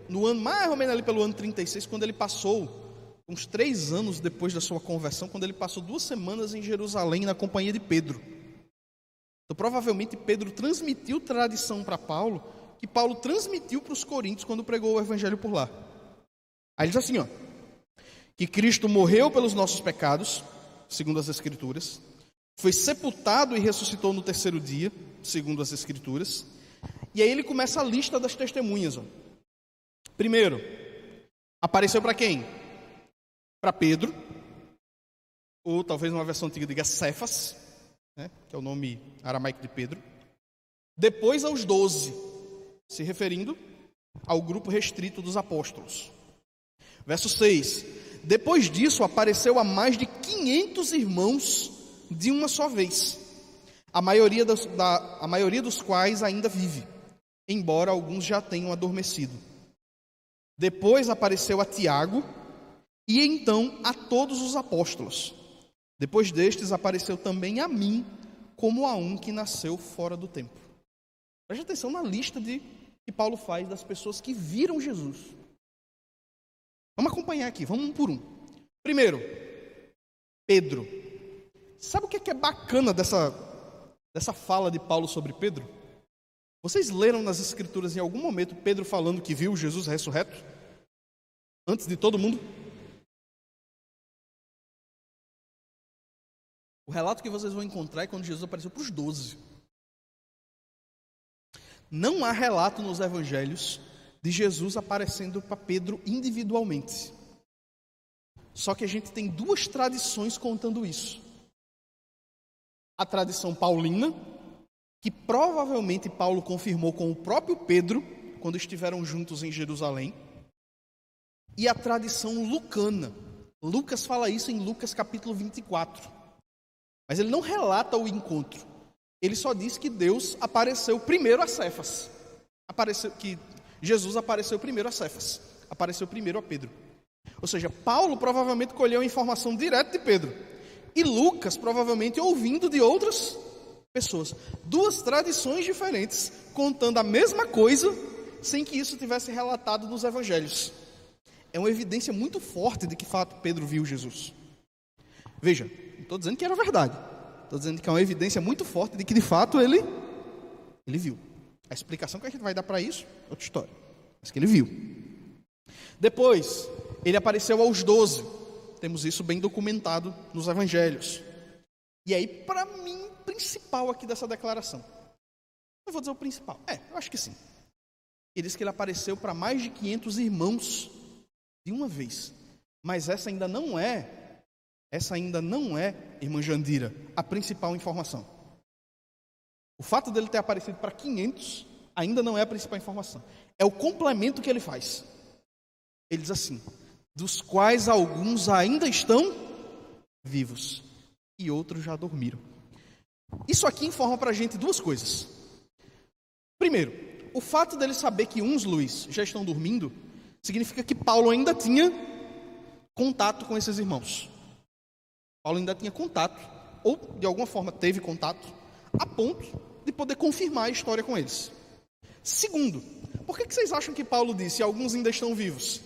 no ano, mais ou menos ali pelo ano 36, quando ele passou, uns 3 anos depois da sua conversão, quando ele passou 2 semanas em Jerusalém na companhia de Pedro. Então, provavelmente, Pedro transmitiu tradição para Paulo, que Paulo transmitiu para os coríntios quando pregou o evangelho por lá. Aí ele diz assim, que Cristo morreu pelos nossos pecados, segundo as Escrituras, foi sepultado e ressuscitou no 3º dia, segundo as Escrituras. E aí ele começa a lista das testemunhas. Primeiro, apareceu para quem? Para Pedro, ou talvez uma versão antiga diga Cefas, né, que é o nome aramaico de Pedro. Depois aos 12, se referindo ao grupo restrito dos apóstolos. Verso 6. Depois disso apareceu a mais de 500 irmãos de uma só vez, a maioria dos quais ainda vive, embora alguns já tenham adormecido. Depois apareceu a Tiago e então a todos os apóstolos. Depois destes apareceu também a mim, como a um que nasceu fora do tempo. Preste atenção na lista que Paulo faz das pessoas que viram Jesus. Vamos acompanhar aqui, vamos um por um. Primeiro, Pedro. Sabe o que é bacana dessa fala de Paulo sobre Pedro? Vocês leram nas Escrituras em algum momento Pedro falando que viu Jesus ressurreto? Antes de todo mundo? O relato que vocês vão encontrar é quando Jesus apareceu para os 12. Não há relato nos evangelhos de Jesus aparecendo para Pedro individualmente. Só que a gente tem duas tradições contando isso. A tradição paulina, que provavelmente Paulo confirmou com o próprio Pedro, quando estiveram juntos em Jerusalém. E a tradição lucana. Lucas fala isso em Lucas capítulo 24. Mas ele não relata o encontro. Ele só diz que Deus apareceu primeiro a Cefas. Que Jesus apareceu primeiro a Cefas. Apareceu primeiro a Pedro. Ou seja, Paulo provavelmente colheu a informação direta de Pedro. E Lucas provavelmente ouvindo de outras pessoas. Duas tradições diferentes, contando a mesma coisa, sem que isso tivesse relatado nos evangelhos. É uma evidência muito forte de que, de fato, Pedro viu Jesus. Veja, não estou dizendo que era verdade. Estou dizendo que é uma evidência muito forte de que, de fato, ele viu. A explicação que a gente vai dar para isso é outra história. Mas que ele viu. Depois, ele apareceu aos 12. Temos isso bem documentado nos evangelhos. E aí, para mim, o principal aqui dessa declaração. Eu vou dizer o principal. Eu acho que sim. Ele diz que ele apareceu para mais de 500 irmãos de uma vez. Mas essa ainda não é, irmã Jandira, a principal informação. O fato dele ter aparecido para 500 ainda não é a principal informação. É o complemento que ele faz. Ele diz assim: dos quais alguns ainda estão vivos e outros já dormiram. Isso aqui informa para a gente duas coisas. Primeiro, o fato dele saber que uns, Luiz, já estão dormindo, significa que Paulo ainda tinha contato com esses irmãos. Paulo ainda tinha contato, ou de alguma forma teve contato, a ponto de poder confirmar a história com eles. Segundo, por que vocês acham que Paulo disse alguns ainda estão vivos?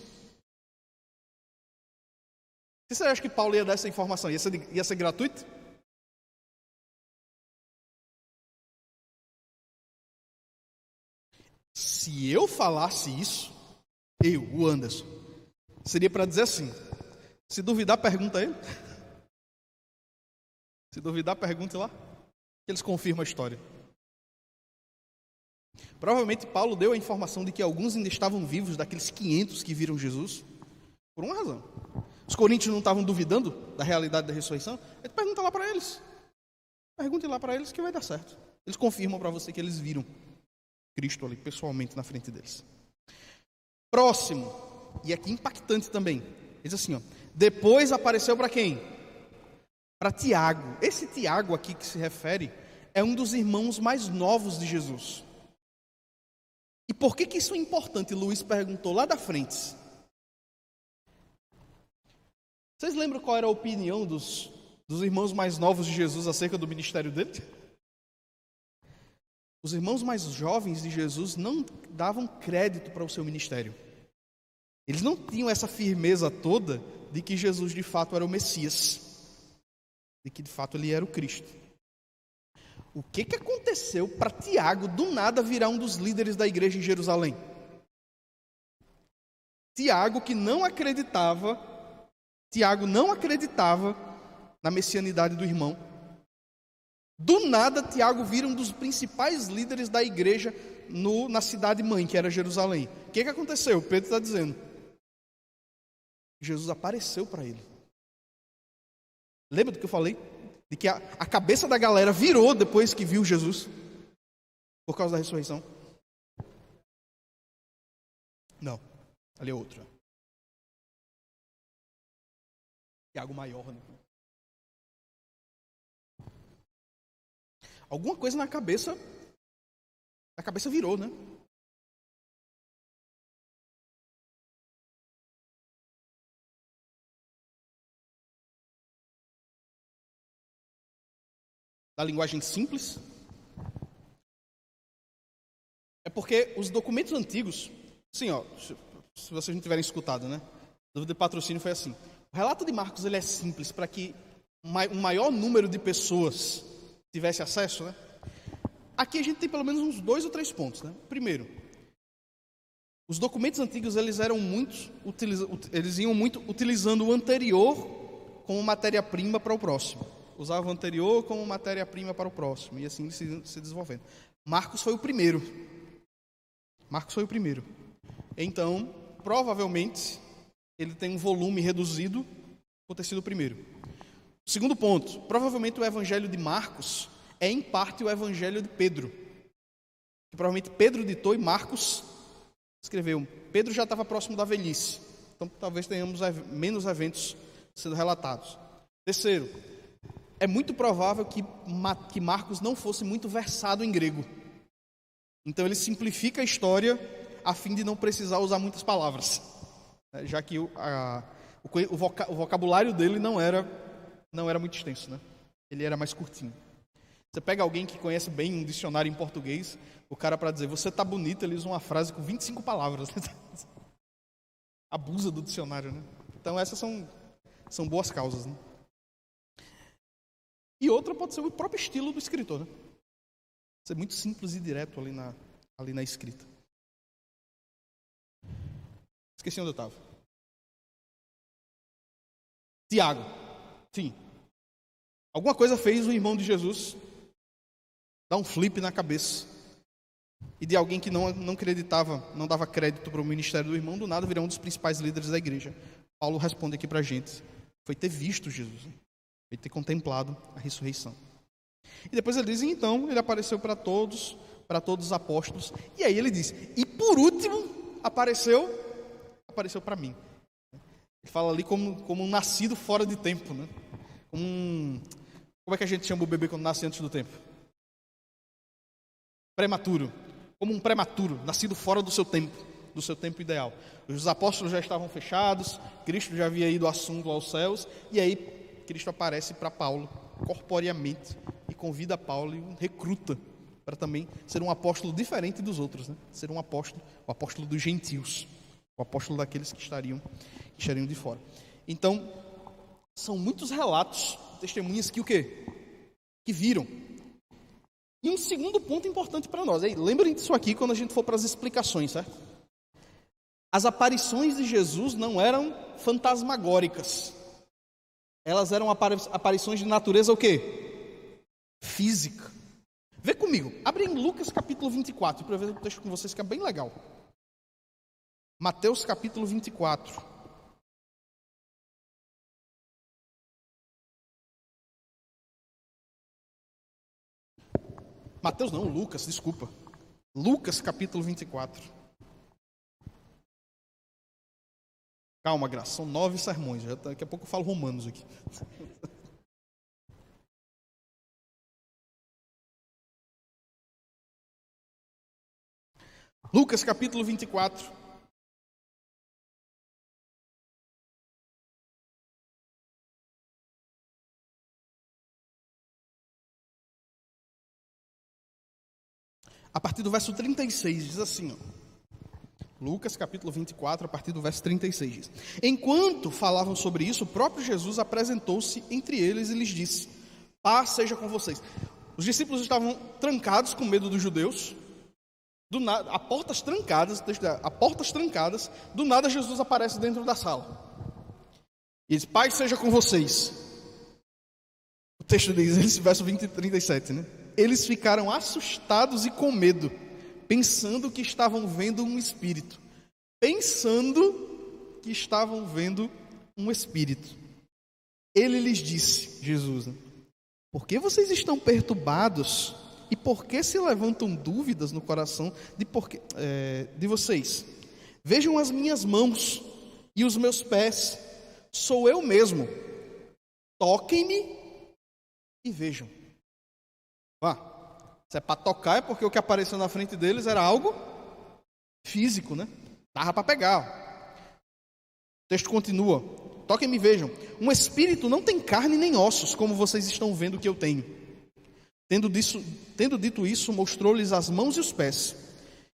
Vocês acham que Paulo ia dar essa informação? Ia ser gratuito? Se eu falasse isso, o Anderson, seria para dizer assim: se duvidar, pergunta a ele. Se duvidar, pergunte lá. Eles confirmam a história. Provavelmente Paulo deu a informação de que alguns ainda estavam vivos, daqueles 500 que viram Jesus, por uma razão. Os coríntios não estavam duvidando da realidade da ressurreição. Ele pergunta lá para eles. Pergunte lá para eles que vai dar certo. Eles confirmam para você que eles viram Cristo ali pessoalmente na frente deles. Próximo, e aqui impactante também, diz assim, depois apareceu para quem? Para Tiago. Esse Tiago aqui que se refere é um dos irmãos mais novos de Jesus. E por que isso é importante? Luiz perguntou lá da frente. Vocês lembram qual era a opinião dos irmãos mais novos de Jesus acerca do ministério dele? Os irmãos mais jovens de Jesus não davam crédito para o seu ministério. Eles não tinham essa firmeza toda de que Jesus de fato era o Messias, de que de fato ele era o Cristo. O que aconteceu para Tiago do nada virar um dos líderes da igreja em Jerusalém? Tiago não acreditava na messianidade do irmão. Do nada, Tiago vira um dos principais líderes da igreja na cidade-mãe, que era Jerusalém. O que aconteceu? Pedro está dizendo. Jesus apareceu para ele. Lembra do que eu falei? De que a cabeça da galera virou depois que viu Jesus? Por causa da ressurreição? Não, ali é outro. Tiago maior, né? Alguma coisa na cabeça virou, né? da linguagem simples? É porque os documentos antigos, sim, ó, se vocês não tiverem escutado, né? A dúvida de patrocínio foi assim. O relato de Marcos ele é simples para que um maior número de pessoas tivesse acesso, né? Aqui a gente tem pelo menos uns 2 ou 3 pontos, né? Primeiro, os documentos antigos eles iam muito utilizando o anterior como matéria-prima para o próximo. Usavam o anterior como matéria-prima para o próximo e assim se desenvolvendo. Marcos foi o primeiro. Então, provavelmente, ele tem um volume reduzido por ter sido o primeiro. Segundo ponto, provavelmente o evangelho de Marcos é em parte o evangelho de Pedro. Que provavelmente Pedro ditou e Marcos escreveu. Pedro já estava próximo da velhice, então talvez tenhamos menos eventos sendo relatados. Terceiro, é muito provável que Marcos não fosse muito versado em grego. Então ele simplifica a história a fim de não precisar usar muitas palavras, já que o vocabulário dele não era muito extenso, né? Ele era mais curtinho. Você pega alguém que conhece bem um dicionário em português, o cara para dizer você tá bonito, ele usa uma frase com 25 palavras. Abusa do dicionário, né? Então essas são boas causas, né? E outra pode ser o próprio estilo do escritor, né? Ser muito simples e direto ali na escrita. Esqueci onde eu estava. Tiago. Sim. Alguma coisa fez o irmão de Jesus dar um flip na cabeça. E de alguém que não acreditava, não dava crédito para o ministério do irmão, do nada virou um dos principais líderes da igreja. Paulo responde aqui para a gente. Foi ter visto Jesus. Foi ter contemplado a ressurreição. E depois ele diz, então, ele apareceu para todos os apóstolos. E aí ele diz, e por último, apareceu para mim. Ele fala ali como um nascido fora de tempo, né? Como é que a gente chama o bebê quando nasce antes do tempo? Prematuro. Como um prematuro, nascido fora do seu tempo ideal. Os apóstolos já estavam fechados, Cristo já havia ido assunto aos céus, e aí Cristo aparece para Paulo, corporeamente, e convida Paulo e o recruta para também ser um apóstolo diferente dos outros, né? Ser o apóstolo dos gentios, o apóstolo daqueles que estariam de fora. Então, são muitos relatos, testemunhas que o quê? Que viram. E um segundo ponto importante para nós, lembrem disso aqui quando a gente for para as explicações, certo? As aparições de Jesus não eram fantasmagóricas. Elas eram aparições de natureza o quê? Física. Vê comigo, abre em Lucas capítulo 24, para eu ver o texto com vocês que é bem legal. Mateus capítulo 24. Mateus não, Lucas, desculpa. Lucas capítulo 24. Calma, Graça, são 9 sermões, daqui a pouco eu falo Romanos aqui. Lucas capítulo 24. A partir do verso 36, diz assim, ó. Lucas capítulo 24, a partir do verso 36, diz: Enquanto falavam sobre isso, o próprio Jesus apresentou-se entre eles e lhes disse: Paz seja com vocês. Os discípulos estavam trancados com medo dos judeus. Do nada, a portas trancadas, do nada Jesus aparece dentro da sala. E diz: Paz seja com vocês. O texto diz, esse verso 37, né? Eles ficaram assustados e com medo, pensando que estavam vendo um espírito. Ele lhes disse, Jesus, por que vocês estão perturbados e por que se levantam dúvidas no coração de vocês? Vejam as minhas mãos e os meus pés, sou eu mesmo. Toquem-me e vejam. Se é para tocar, é porque o que apareceu na frente deles era algo físico, né? Dava para pegar. O texto continua. Toquem-me e vejam. Um espírito não tem carne nem ossos, como vocês estão vendo que eu tenho. Tendo dito isso, mostrou-lhes as mãos e os pés.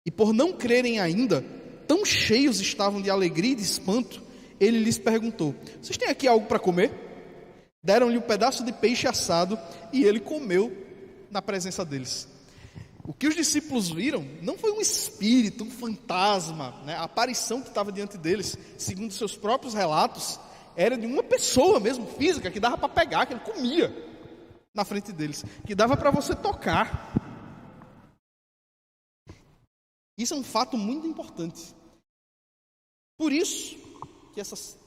E por não crerem ainda, tão cheios estavam de alegria e de espanto, ele lhes perguntou: vocês têm aqui algo para comer? Deram-lhe um pedaço de peixe assado e ele comeu na presença deles. O que os discípulos viram não foi um espírito, um fantasma, né? A aparição que estava diante deles, segundo seus próprios relatos, era de uma pessoa mesmo, física, que dava para pegar, que ele comia na frente deles, que dava para você tocar. Isso é um fato muito importante. Por isso que essas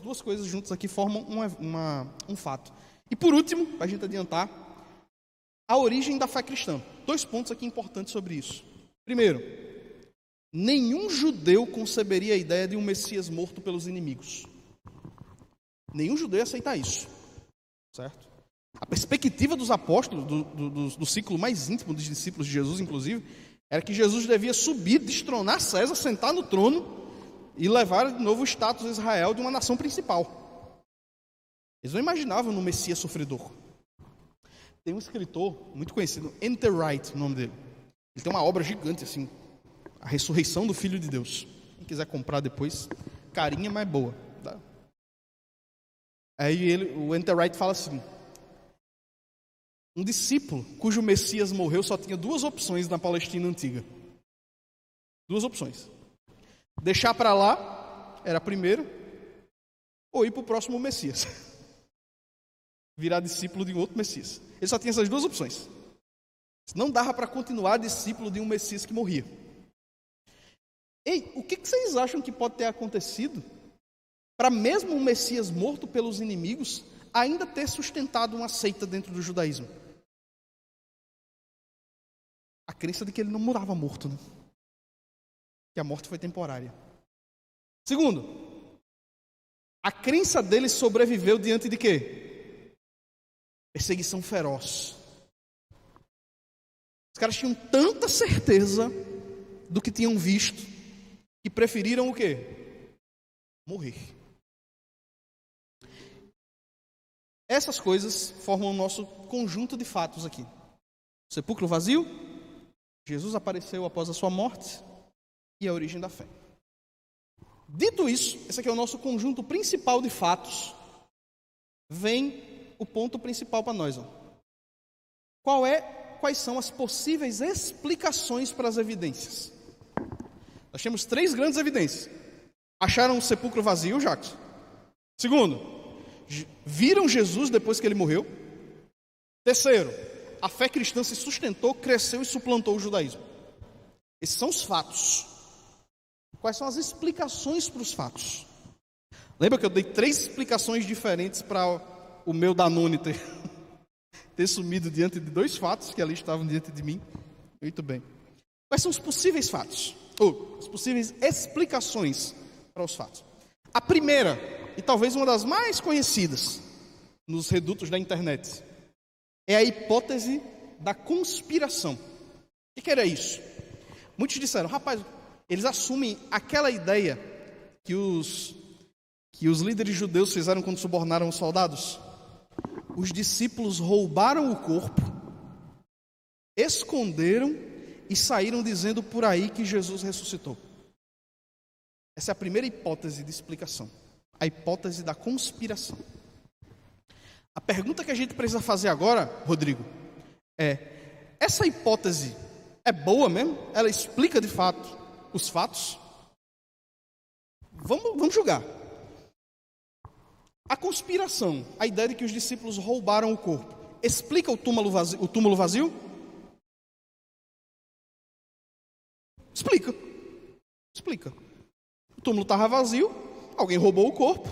duas coisas juntas aqui formam um fato. E por último, para a gente adiantar, a origem da fé cristã. 2 pontos aqui importantes sobre isso. Primeiro, nenhum judeu conceberia a ideia de um Messias morto pelos inimigos. Nenhum judeu ia aceitar isso, certo? A perspectiva dos apóstolos, do ciclo mais íntimo dos discípulos de Jesus, inclusive, era que Jesus devia subir, destronar César, sentar no trono e levar de novo o status de Israel de uma nação principal. Eles não imaginavam no Messias sofredor. Tem um escritor muito conhecido, N.T. Wright, o nome dele. Ele tem uma obra gigante, assim, A Ressurreição do Filho de Deus. Quem quiser comprar depois, carinha, mas boa. Tá? Aí o N.T. Wright fala assim: um discípulo cujo Messias morreu só tinha 2 opções na Palestina antiga. 2 opções. Deixar para lá, era primeiro, ou ir para o próximo Messias. Virar discípulo de um outro Messias. Ele só tinha essas 2 opções. Não dava para continuar discípulo de um Messias que morria. Ei, o que vocês acham que pode ter acontecido para mesmo um Messias morto pelos inimigos ainda ter sustentado uma seita dentro do judaísmo? A crença de que ele não morava morto, né? Que a morte foi temporária. Segundo, a crença dele sobreviveu diante de quê? Perseguição feroz. Os caras tinham tanta certeza do que tinham visto que preferiram o quê? Morrer. Essas coisas formam o nosso conjunto de fatos aqui. Sepulcro vazio, Jesus apareceu após a sua morte e a origem da fé. Dito isso, esse aqui é o nosso conjunto principal de fatos. Vem o ponto principal para nós. Quais são as possíveis explicações para as evidências? Nós temos 3 grandes evidências. Acharam um sepulcro vazio, Jacques. Segundo, viram Jesus depois que ele morreu. Terceiro, a fé cristã se sustentou, cresceu e suplantou o judaísmo. Esses são os fatos. Quais são as explicações para os fatos? Lembra que eu dei 3 explicações diferentes para o meu Danone ter sumido diante de 2 fatos que ali estavam diante de mim? Muito bem. Quais são os possíveis fatos? Ou as possíveis explicações para os fatos? A primeira, e talvez uma das mais conhecidas nos redutos da internet, é a hipótese da conspiração. O que era isso? Muitos disseram: rapaz, eles assumem aquela ideia que os líderes judeus fizeram quando subornaram os soldados. Os discípulos roubaram o corpo, esconderam e saíram dizendo por aí que Jesus ressuscitou. Essa é a primeira hipótese de explicação, a hipótese da conspiração. A pergunta que a gente precisa fazer agora, Rodrigo, é: essa hipótese é boa mesmo? Ela explica de fato os fatos? Vamos julgar. A conspiração, a ideia de que os discípulos roubaram o corpo, explica o túmulo vazio? Explica. O túmulo estava vazio, alguém roubou o corpo.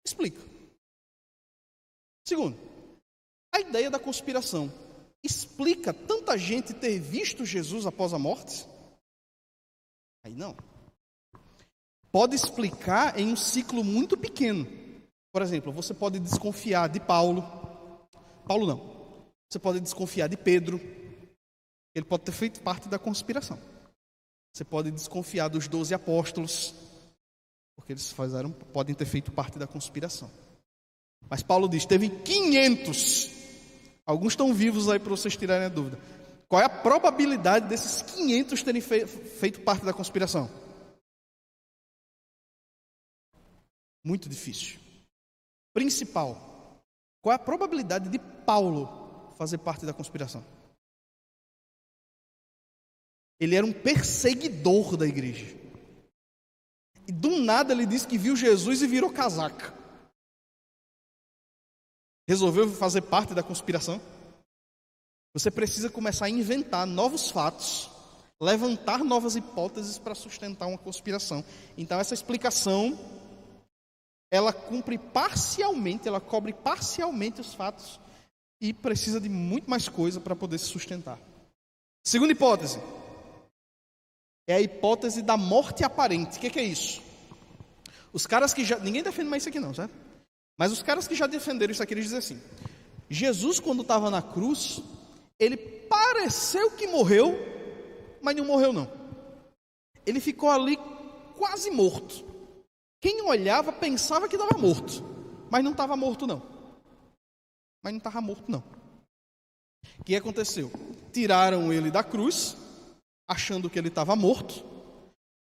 Explica. Segundo, a ideia da conspiração explica tanta gente ter visto Jesus após a morte? Aí não. Pode explicar em um ciclo muito pequeno. Por exemplo, você pode desconfiar de Paulo não. Você pode desconfiar de Pedro. Ele pode ter feito parte da conspiração. Você pode desconfiar dos 12 apóstolos, porque eles podem ter feito parte da conspiração. Mas Paulo diz: teve 500 Alguns estão vivos aí para vocês tirarem a dúvida. Qual é a probabilidade desses 500 terem feito parte da conspiração? Muito difícil. Principal, qual é a probabilidade de Paulo fazer parte da conspiração? Ele era um perseguidor da igreja. E do nada ele disse que viu Jesus e virou casaca. Resolveu fazer parte da conspiração? Você precisa começar a inventar novos fatos, levantar novas hipóteses para sustentar uma conspiração. Então essa explicação, ela cumpre parcialmente, ela cobre parcialmente os fatos e precisa de muito mais coisa para poder se sustentar. Segunda hipótese é a hipótese da morte aparente. O que é isso? Os caras que já... Ninguém defende mais isso aqui não, certo? Mas os caras que já defenderam isso aqui, eles dizem assim: Jesus, quando estava na cruz, ele pareceu que morreu, mas não morreu não. Ele ficou ali quase morto. Quem olhava pensava que estava morto, mas não estava morto não. O que aconteceu? Tiraram ele da cruz, achando que ele estava morto,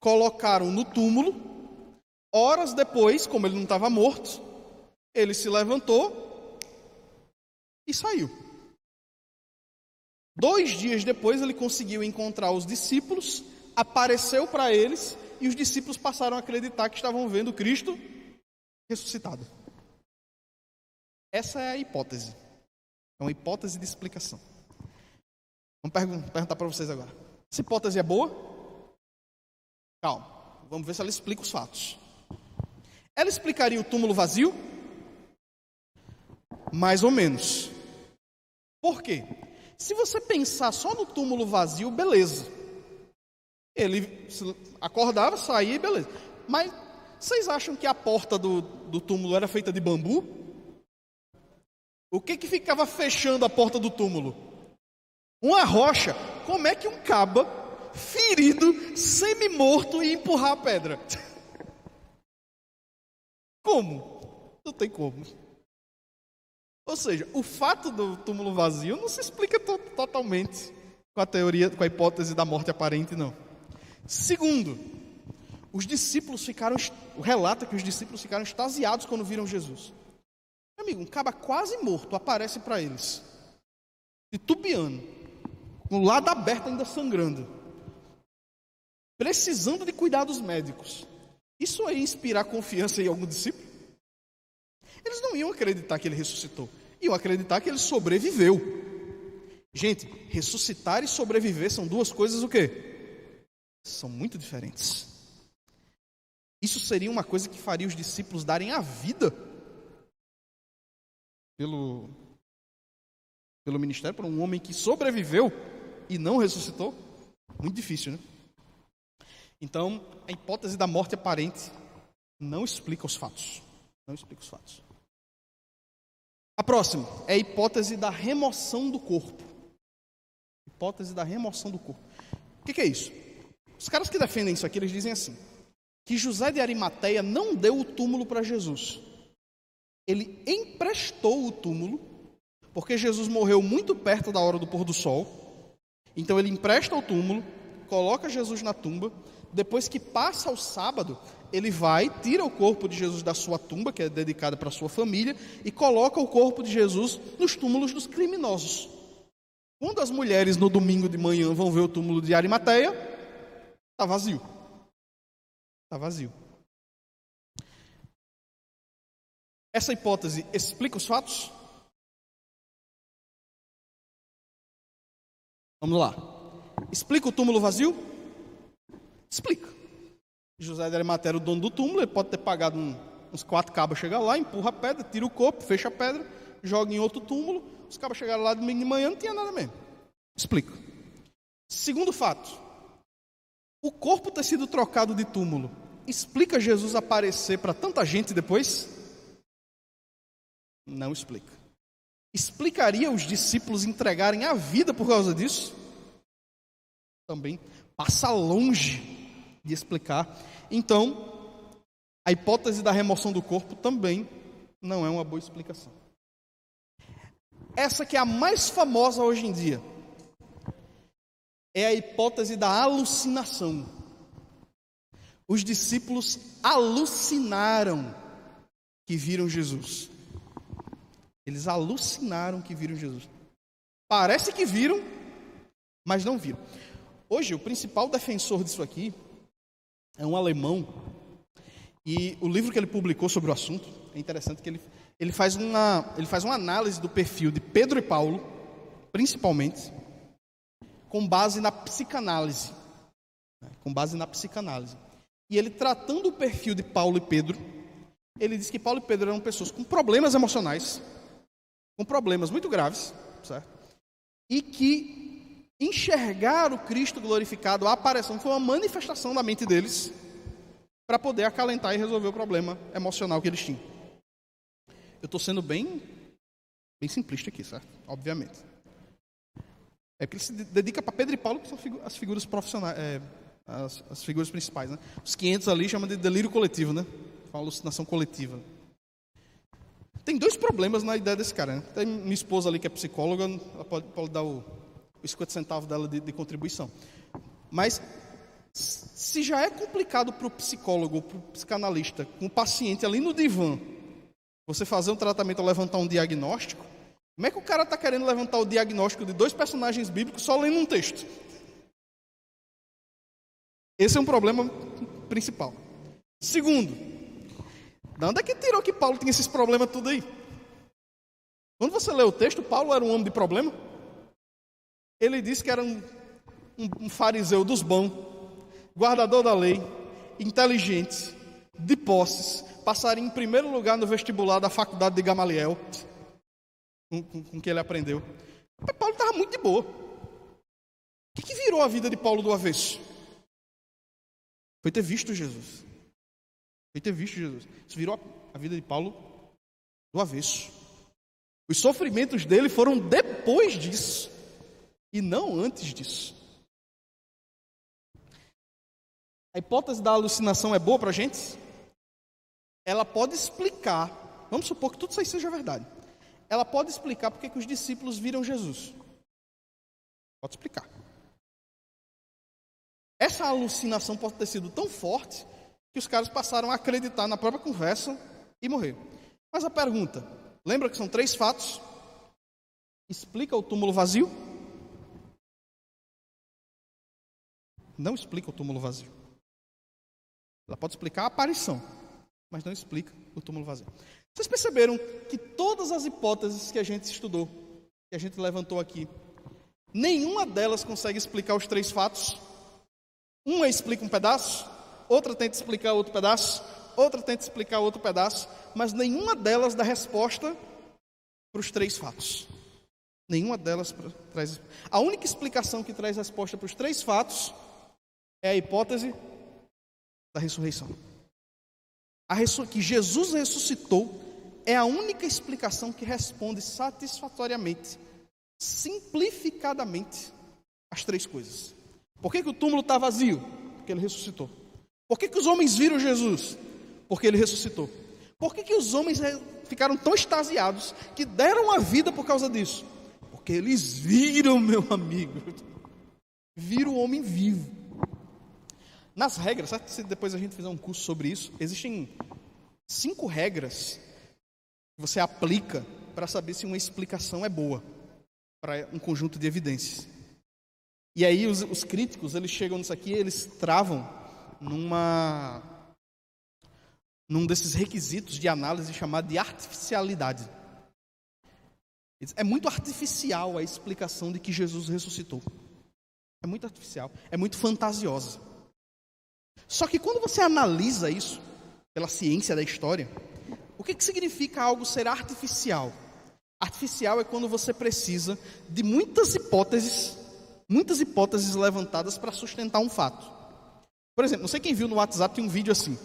colocaram no túmulo. Horas depois, como ele não estava morto, ele se levantou e saiu. 2 dias depois ele conseguiu encontrar os discípulos, apareceu para eles e os discípulos passaram a acreditar que estavam vendo Cristo ressuscitado. Essa é a hipótese. É uma hipótese de explicação. Vamos perguntar para vocês agora. Essa hipótese é boa? Calma. Vamos ver se ela explica os fatos. Ela explicaria o túmulo vazio? Mais ou menos. Por quê? Se você pensar só no túmulo vazio, beleza. Ele acordava, saía e beleza. Mas vocês acham que a porta do túmulo era feita de bambu? O que ficava fechando a porta do túmulo? Uma rocha. Como é que um caba, ferido, semi-morto, ia empurrar a pedra? Como? Não tem como. Ou seja, o fato do túmulo vazio não se explica totalmente com a teoria, com a hipótese da morte aparente, não. Segundo, os discípulos o relato é que os discípulos ficaram extasiados quando viram Jesus. Meu amigo, um caba quase morto aparece para eles, titubeando, com o lado aberto ainda sangrando, precisando de cuidados médicos. Isso aí inspirar confiança em algum discípulo? Eles não iam acreditar que ele ressuscitou, iam acreditar que ele sobreviveu. Gente, ressuscitar e sobreviver são duas coisas o quê? São muito diferentes. Isso seria uma coisa que faria os discípulos darem a vida pelo ministério, por um homem que sobreviveu e não ressuscitou? Muito difícil, né? Então, a hipótese da morte aparente não explica os fatos. Não explica os fatos. A próxima é a hipótese da remoção do corpo. Hipótese da remoção do corpo. O que é isso? Os caras que defendem isso aqui, eles dizem assim, que José de Arimateia não deu o túmulo para Jesus. Ele emprestou o túmulo, porque Jesus morreu muito perto da hora do pôr do sol. Então ele empresta o túmulo, coloca Jesus na tumba. Depois que passa o sábado, ele vai, tira o corpo de Jesus da sua tumba, que é dedicada para a sua família, e coloca o corpo de Jesus nos túmulos dos criminosos. Quando as mulheres no domingo de manhã vão ver o túmulo de Arimateia, está vazio. Está vazio. Essa hipótese explica os fatos? Vamos lá. Explica o túmulo vazio? Explica. José de Arimateia era o dono do túmulo, ele pode ter pagado uns 4 cabas, chegar lá, empurra a pedra, tira o corpo, fecha a pedra, joga em outro túmulo, os cabas chegaram lá domingo de manhã, não tinha nada mesmo. Explica. Segundo fato, o corpo ter sido trocado de túmulo, explica Jesus aparecer para tanta gente depois? Não explica. Explicaria os discípulos entregarem a vida por causa disso? Também passa longe de explicar. Então, a hipótese da remoção do corpo também não é uma boa explicação. essa que é a mais famosa hoje em dia, é a hipótese da alucinação. Os discípulos alucinaram que viram Jesus. Eles alucinaram que viram Jesus. Parece que viram, mas não viram. Hoje, o principal defensor disso aqui é um alemão. E o livro que ele publicou sobre o assunto, é interessante que ele faz uma análise do perfil de Pedro e Paulo, principalmente, com base na psicanálise. E ele, tratando o perfil de Paulo e Pedro, ele diz que Paulo e Pedro eram pessoas com problemas emocionais, com problemas muito graves, certo? E que enxergar o Cristo glorificado, a aparição, foi uma manifestação da mente deles para poder acalentar e resolver o problema emocional que eles tinham. Eu estou sendo bem simplista aqui, certo? Obviamente. É porque ele se dedica para Pedro e Paulo, que são as figuras profissionais, as figuras principais, né? Os 500 ali chamam de delírio coletivo, né? Uma alucinação coletiva. Tem dois problemas na ideia desse cara, né? Tem minha esposa ali que é psicóloga, ela pode dar os 50 centavos dela de contribuição. Mas se já é complicado para o psicólogo, para o psicanalista, com o paciente ali no divã, você fazer um tratamento ou levantar um diagnóstico, como é que o cara está querendo levantar o diagnóstico de dois personagens bíblicos só lendo um texto? Esse é um problema principal. Segundo, de onde é que tirou que Paulo tinha esses problemas tudo aí? Quando você lê o texto, Paulo era um homem de problema. Ele disse que era um fariseu dos bons, guardador da lei, inteligente, de posses, passaria em primeiro lugar no vestibular da faculdade de Gamaliel, com que ele aprendeu. Mas Paulo estava muito de boa. O que virou a vida de Paulo do avesso? Foi ter visto Jesus. Isso virou a vida de Paulo do avesso. Os sofrimentos dele foram depois disso e não antes disso. A hipótese da alucinação é boa para a gente? Ela pode explicar, vamos supor que tudo isso aí seja verdade. Ela pode explicar porque que os discípulos viram Jesus. Pode explicar. Essa alucinação pode ter sido tão forte que os caras passaram a acreditar na própria conversa e morrer. Mas a pergunta, lembra que são 3 fatos? Explica o túmulo vazio? Não explica o túmulo vazio. Ela pode explicar a aparição, mas não explica o túmulo vazio. Vocês perceberam que todas as hipóteses que a gente estudou, que a gente levantou aqui, nenhuma delas consegue explicar os 3 fatos? Uma explica um pedaço, outra tenta explicar outro pedaço, outra tenta explicar outro pedaço, mas nenhuma delas dá resposta para os 3 fatos. Nenhuma delas traz. A única explicação que traz resposta para os 3 fatos é a hipótese da ressurreição. Que Jesus ressuscitou é a única explicação que responde satisfatoriamente, simplificadamente, as 3 coisas. Por que o túmulo está vazio? Porque ele ressuscitou. Por que os homens viram Jesus? Porque ele ressuscitou. Por que os homens ficaram tão extasiados que deram a vida por causa disso? Porque eles viram, meu amigo. Viram o homem vivo. Nas regras, sabe que se depois a gente fizer um curso sobre isso, existem 5 regras que você aplica para saber se uma explicação é boa para um conjunto de evidências. E aí os críticos, eles chegam nisso aqui, eles travam num desses requisitos de análise chamado de artificialidade. É muito artificial a explicação de que Jesus ressuscitou. É muito artificial, é muito fantasiosa. Só que quando você analisa isso pela ciência da história, o que significa algo ser artificial? Artificial é quando você precisa de muitas hipóteses levantadas para sustentar um fato. Por exemplo, não sei quem viu no WhatsApp, tem um vídeo assim.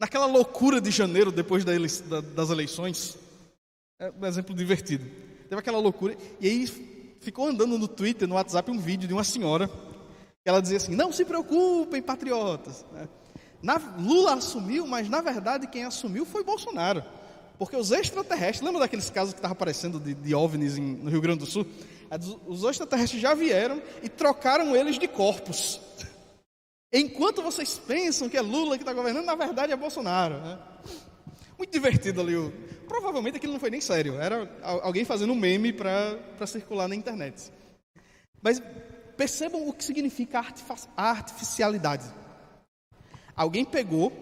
Naquela loucura de janeiro, depois das eleições, é um exemplo divertido. Teve aquela loucura, e aí ficou andando no Twitter, no WhatsApp, um vídeo de uma senhora, que ela dizia assim: não se preocupem, patriotas. Lula assumiu, mas na verdade quem assumiu foi Bolsonaro. Porque os extraterrestres, lembra daqueles casos que estavam aparecendo de OVNIs no Rio Grande do Sul? Os extraterrestres já vieram e trocaram eles de corpos. Enquanto vocês pensam que é Lula que está governando, na verdade é Bolsonaro, né? Muito divertido ali. Provavelmente aquilo não foi nem sério. Era alguém fazendo um meme para circular na internet. Mas percebam o que significa a artificialidade. Alguém pegou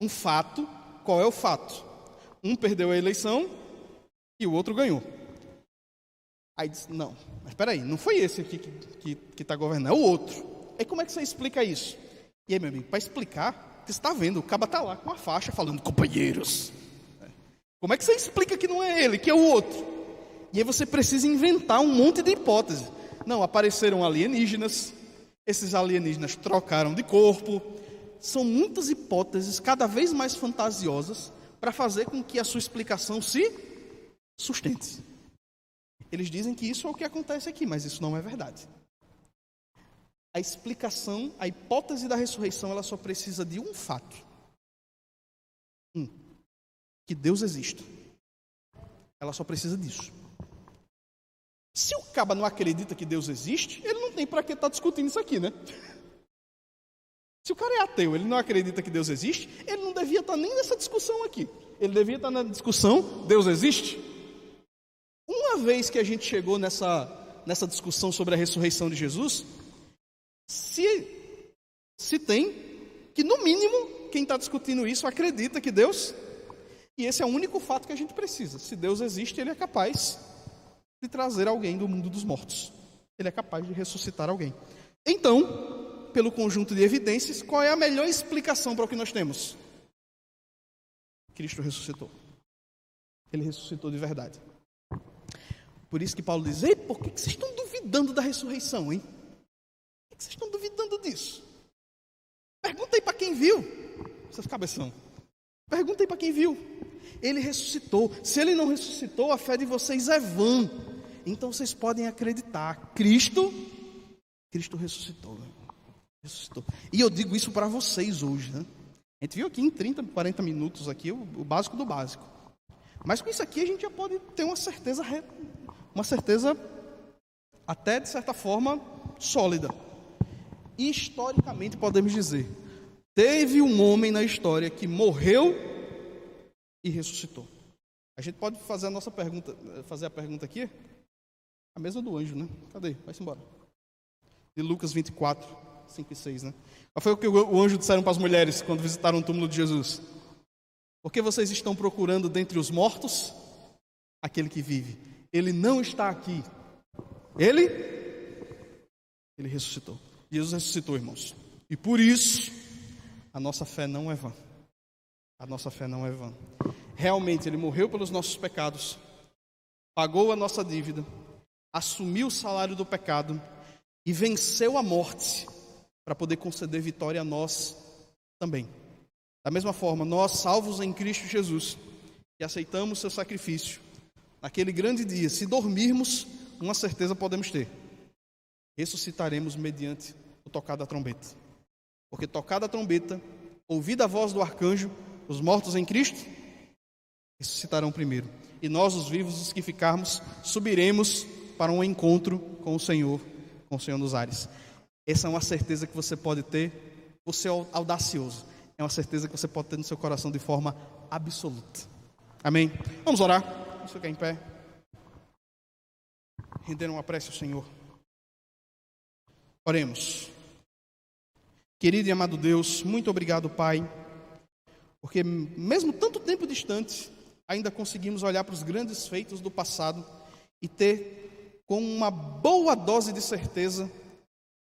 um fato. Qual é o fato? Um perdeu a eleição e o outro ganhou. Aí disse, não, mas espera aí, não foi esse aqui que está governando, é o outro. Aí como é que você explica isso? E aí, meu amigo, para explicar, você está vendo, o caba está lá com a faixa falando, companheiros. Como é que você explica que não é ele, que é o outro? E aí você precisa inventar um monte de hipóteses. Não, apareceram alienígenas, esses alienígenas trocaram de corpo. São muitas hipóteses, cada vez mais fantasiosas, para fazer com que a sua explicação se sustente. Eles dizem que isso é o que acontece aqui, mas isso não é verdade. A explicação, a hipótese da ressurreição, ela só precisa de um fato. Que Deus exista. Ela só precisa disso. Se o caba não acredita que Deus existe, ele não tem para que estar discutindo isso aqui, né? Se o cara é ateu, ele não acredita que Deus existe, ele não devia estar nem nessa discussão aqui. Ele devia estar na discussão, Deus existe? Uma vez que a gente chegou nessa discussão sobre a ressurreição de Jesus, se tem que, no mínimo, quem está discutindo isso acredita que Deus... E esse é o único fato que a gente precisa. Se Deus existe, Ele é capaz de trazer alguém do mundo dos mortos. Ele é capaz de ressuscitar alguém. Então, pelo conjunto de evidências, qual é a melhor explicação para o que nós temos? Cristo ressuscitou. Ele ressuscitou de verdade. Por isso que Paulo diz, ei, por que vocês estão duvidando da ressurreição, hein? Por que vocês estão duvidando disso? Pergunta aí para quem viu, seus cabeção. Pergunta aí para quem viu. Ele ressuscitou. Se ele não ressuscitou, a fé de vocês é vã. Então vocês podem acreditar. Cristo ressuscitou. Ressuscitou. E eu digo isso para vocês hoje, né? A gente viu aqui em 30, 40 minutos aqui o básico do básico. Mas com isso aqui a gente já pode ter uma certeza até de certa forma sólida. E historicamente podemos dizer, teve um homem na história que morreu e ressuscitou. A gente pode fazer a pergunta aqui? A mesma do anjo, né? Cadê? Vai-se embora. De Lucas 24, 5 e 6, né? Qual foi o que o anjo disseram para as mulheres quando visitaram o túmulo de Jesus? Por que vocês estão procurando dentre os mortos aquele que vive? Ele não está aqui. Ele ressuscitou. Jesus ressuscitou, irmãos. E por isso, a nossa fé não é vã. A nossa fé não é vã. Realmente, Ele morreu pelos nossos pecados, pagou a nossa dívida, assumiu o salário do pecado e venceu a morte para poder conceder vitória a nós também. Da mesma forma, nós, salvos em Cristo Jesus, que aceitamos seu sacrifício, naquele grande dia, se dormirmos, uma certeza podemos ter: ressuscitaremos mediante o tocar da trombeta. Porque tocada a trombeta, ouvida a voz do arcanjo, os mortos em Cristo ressuscitarão primeiro. E nós, os vivos, os que ficarmos, subiremos para um encontro com o Senhor nos ares. Essa é uma certeza que você pode ter. Você é audacioso. É uma certeza que você pode ter no seu coração de forma absoluta. Amém? Vamos orar. Vamos ficar em pé. Render uma prece ao Senhor. Oremos. Querido e amado Deus, muito obrigado, Pai, porque mesmo tanto tempo distante, ainda conseguimos olhar para os grandes feitos do passado e ter, com uma boa dose de certeza,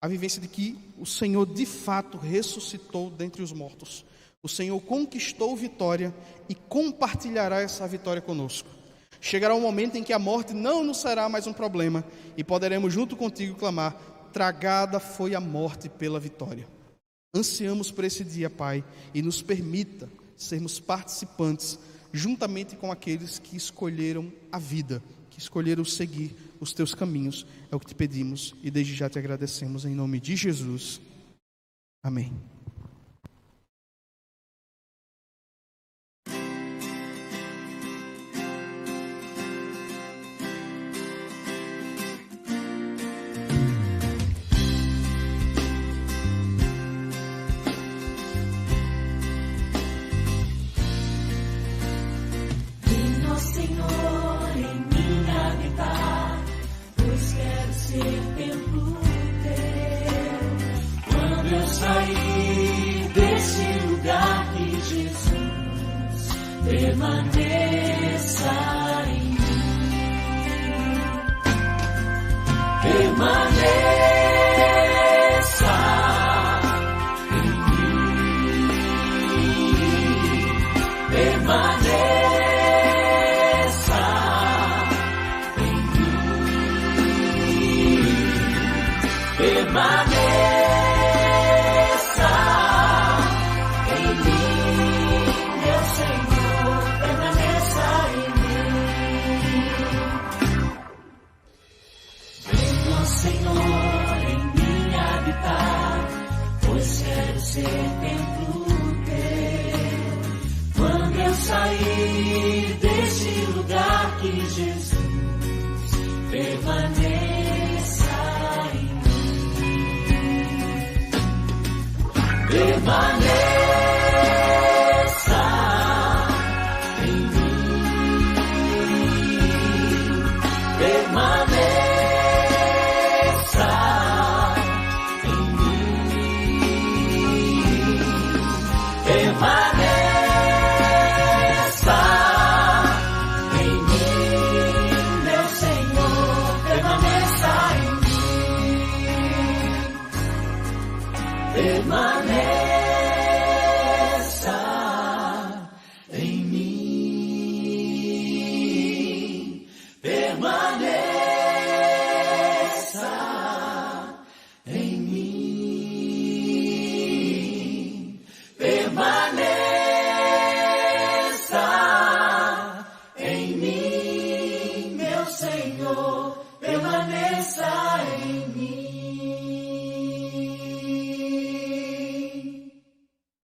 a vivência de que o Senhor de fato ressuscitou dentre os mortos. O Senhor conquistou vitória e compartilhará essa vitória conosco. Chegará um momento em que a morte não nos será mais um problema e poderemos junto contigo clamar: tragada foi a morte pela vitória. Ansiamos por esse dia, Pai, e nos permita sermos participantes juntamente com aqueles que escolheram a vida, que escolheram seguir os teus caminhos. É o que te pedimos e desde já te agradecemos em nome de Jesus. Amém. Sair deste lugar, que Jesus permaneça em mim. Permaneça em mim. Permaneça em mim. Permaneça. Permaneça em mim, permaneça.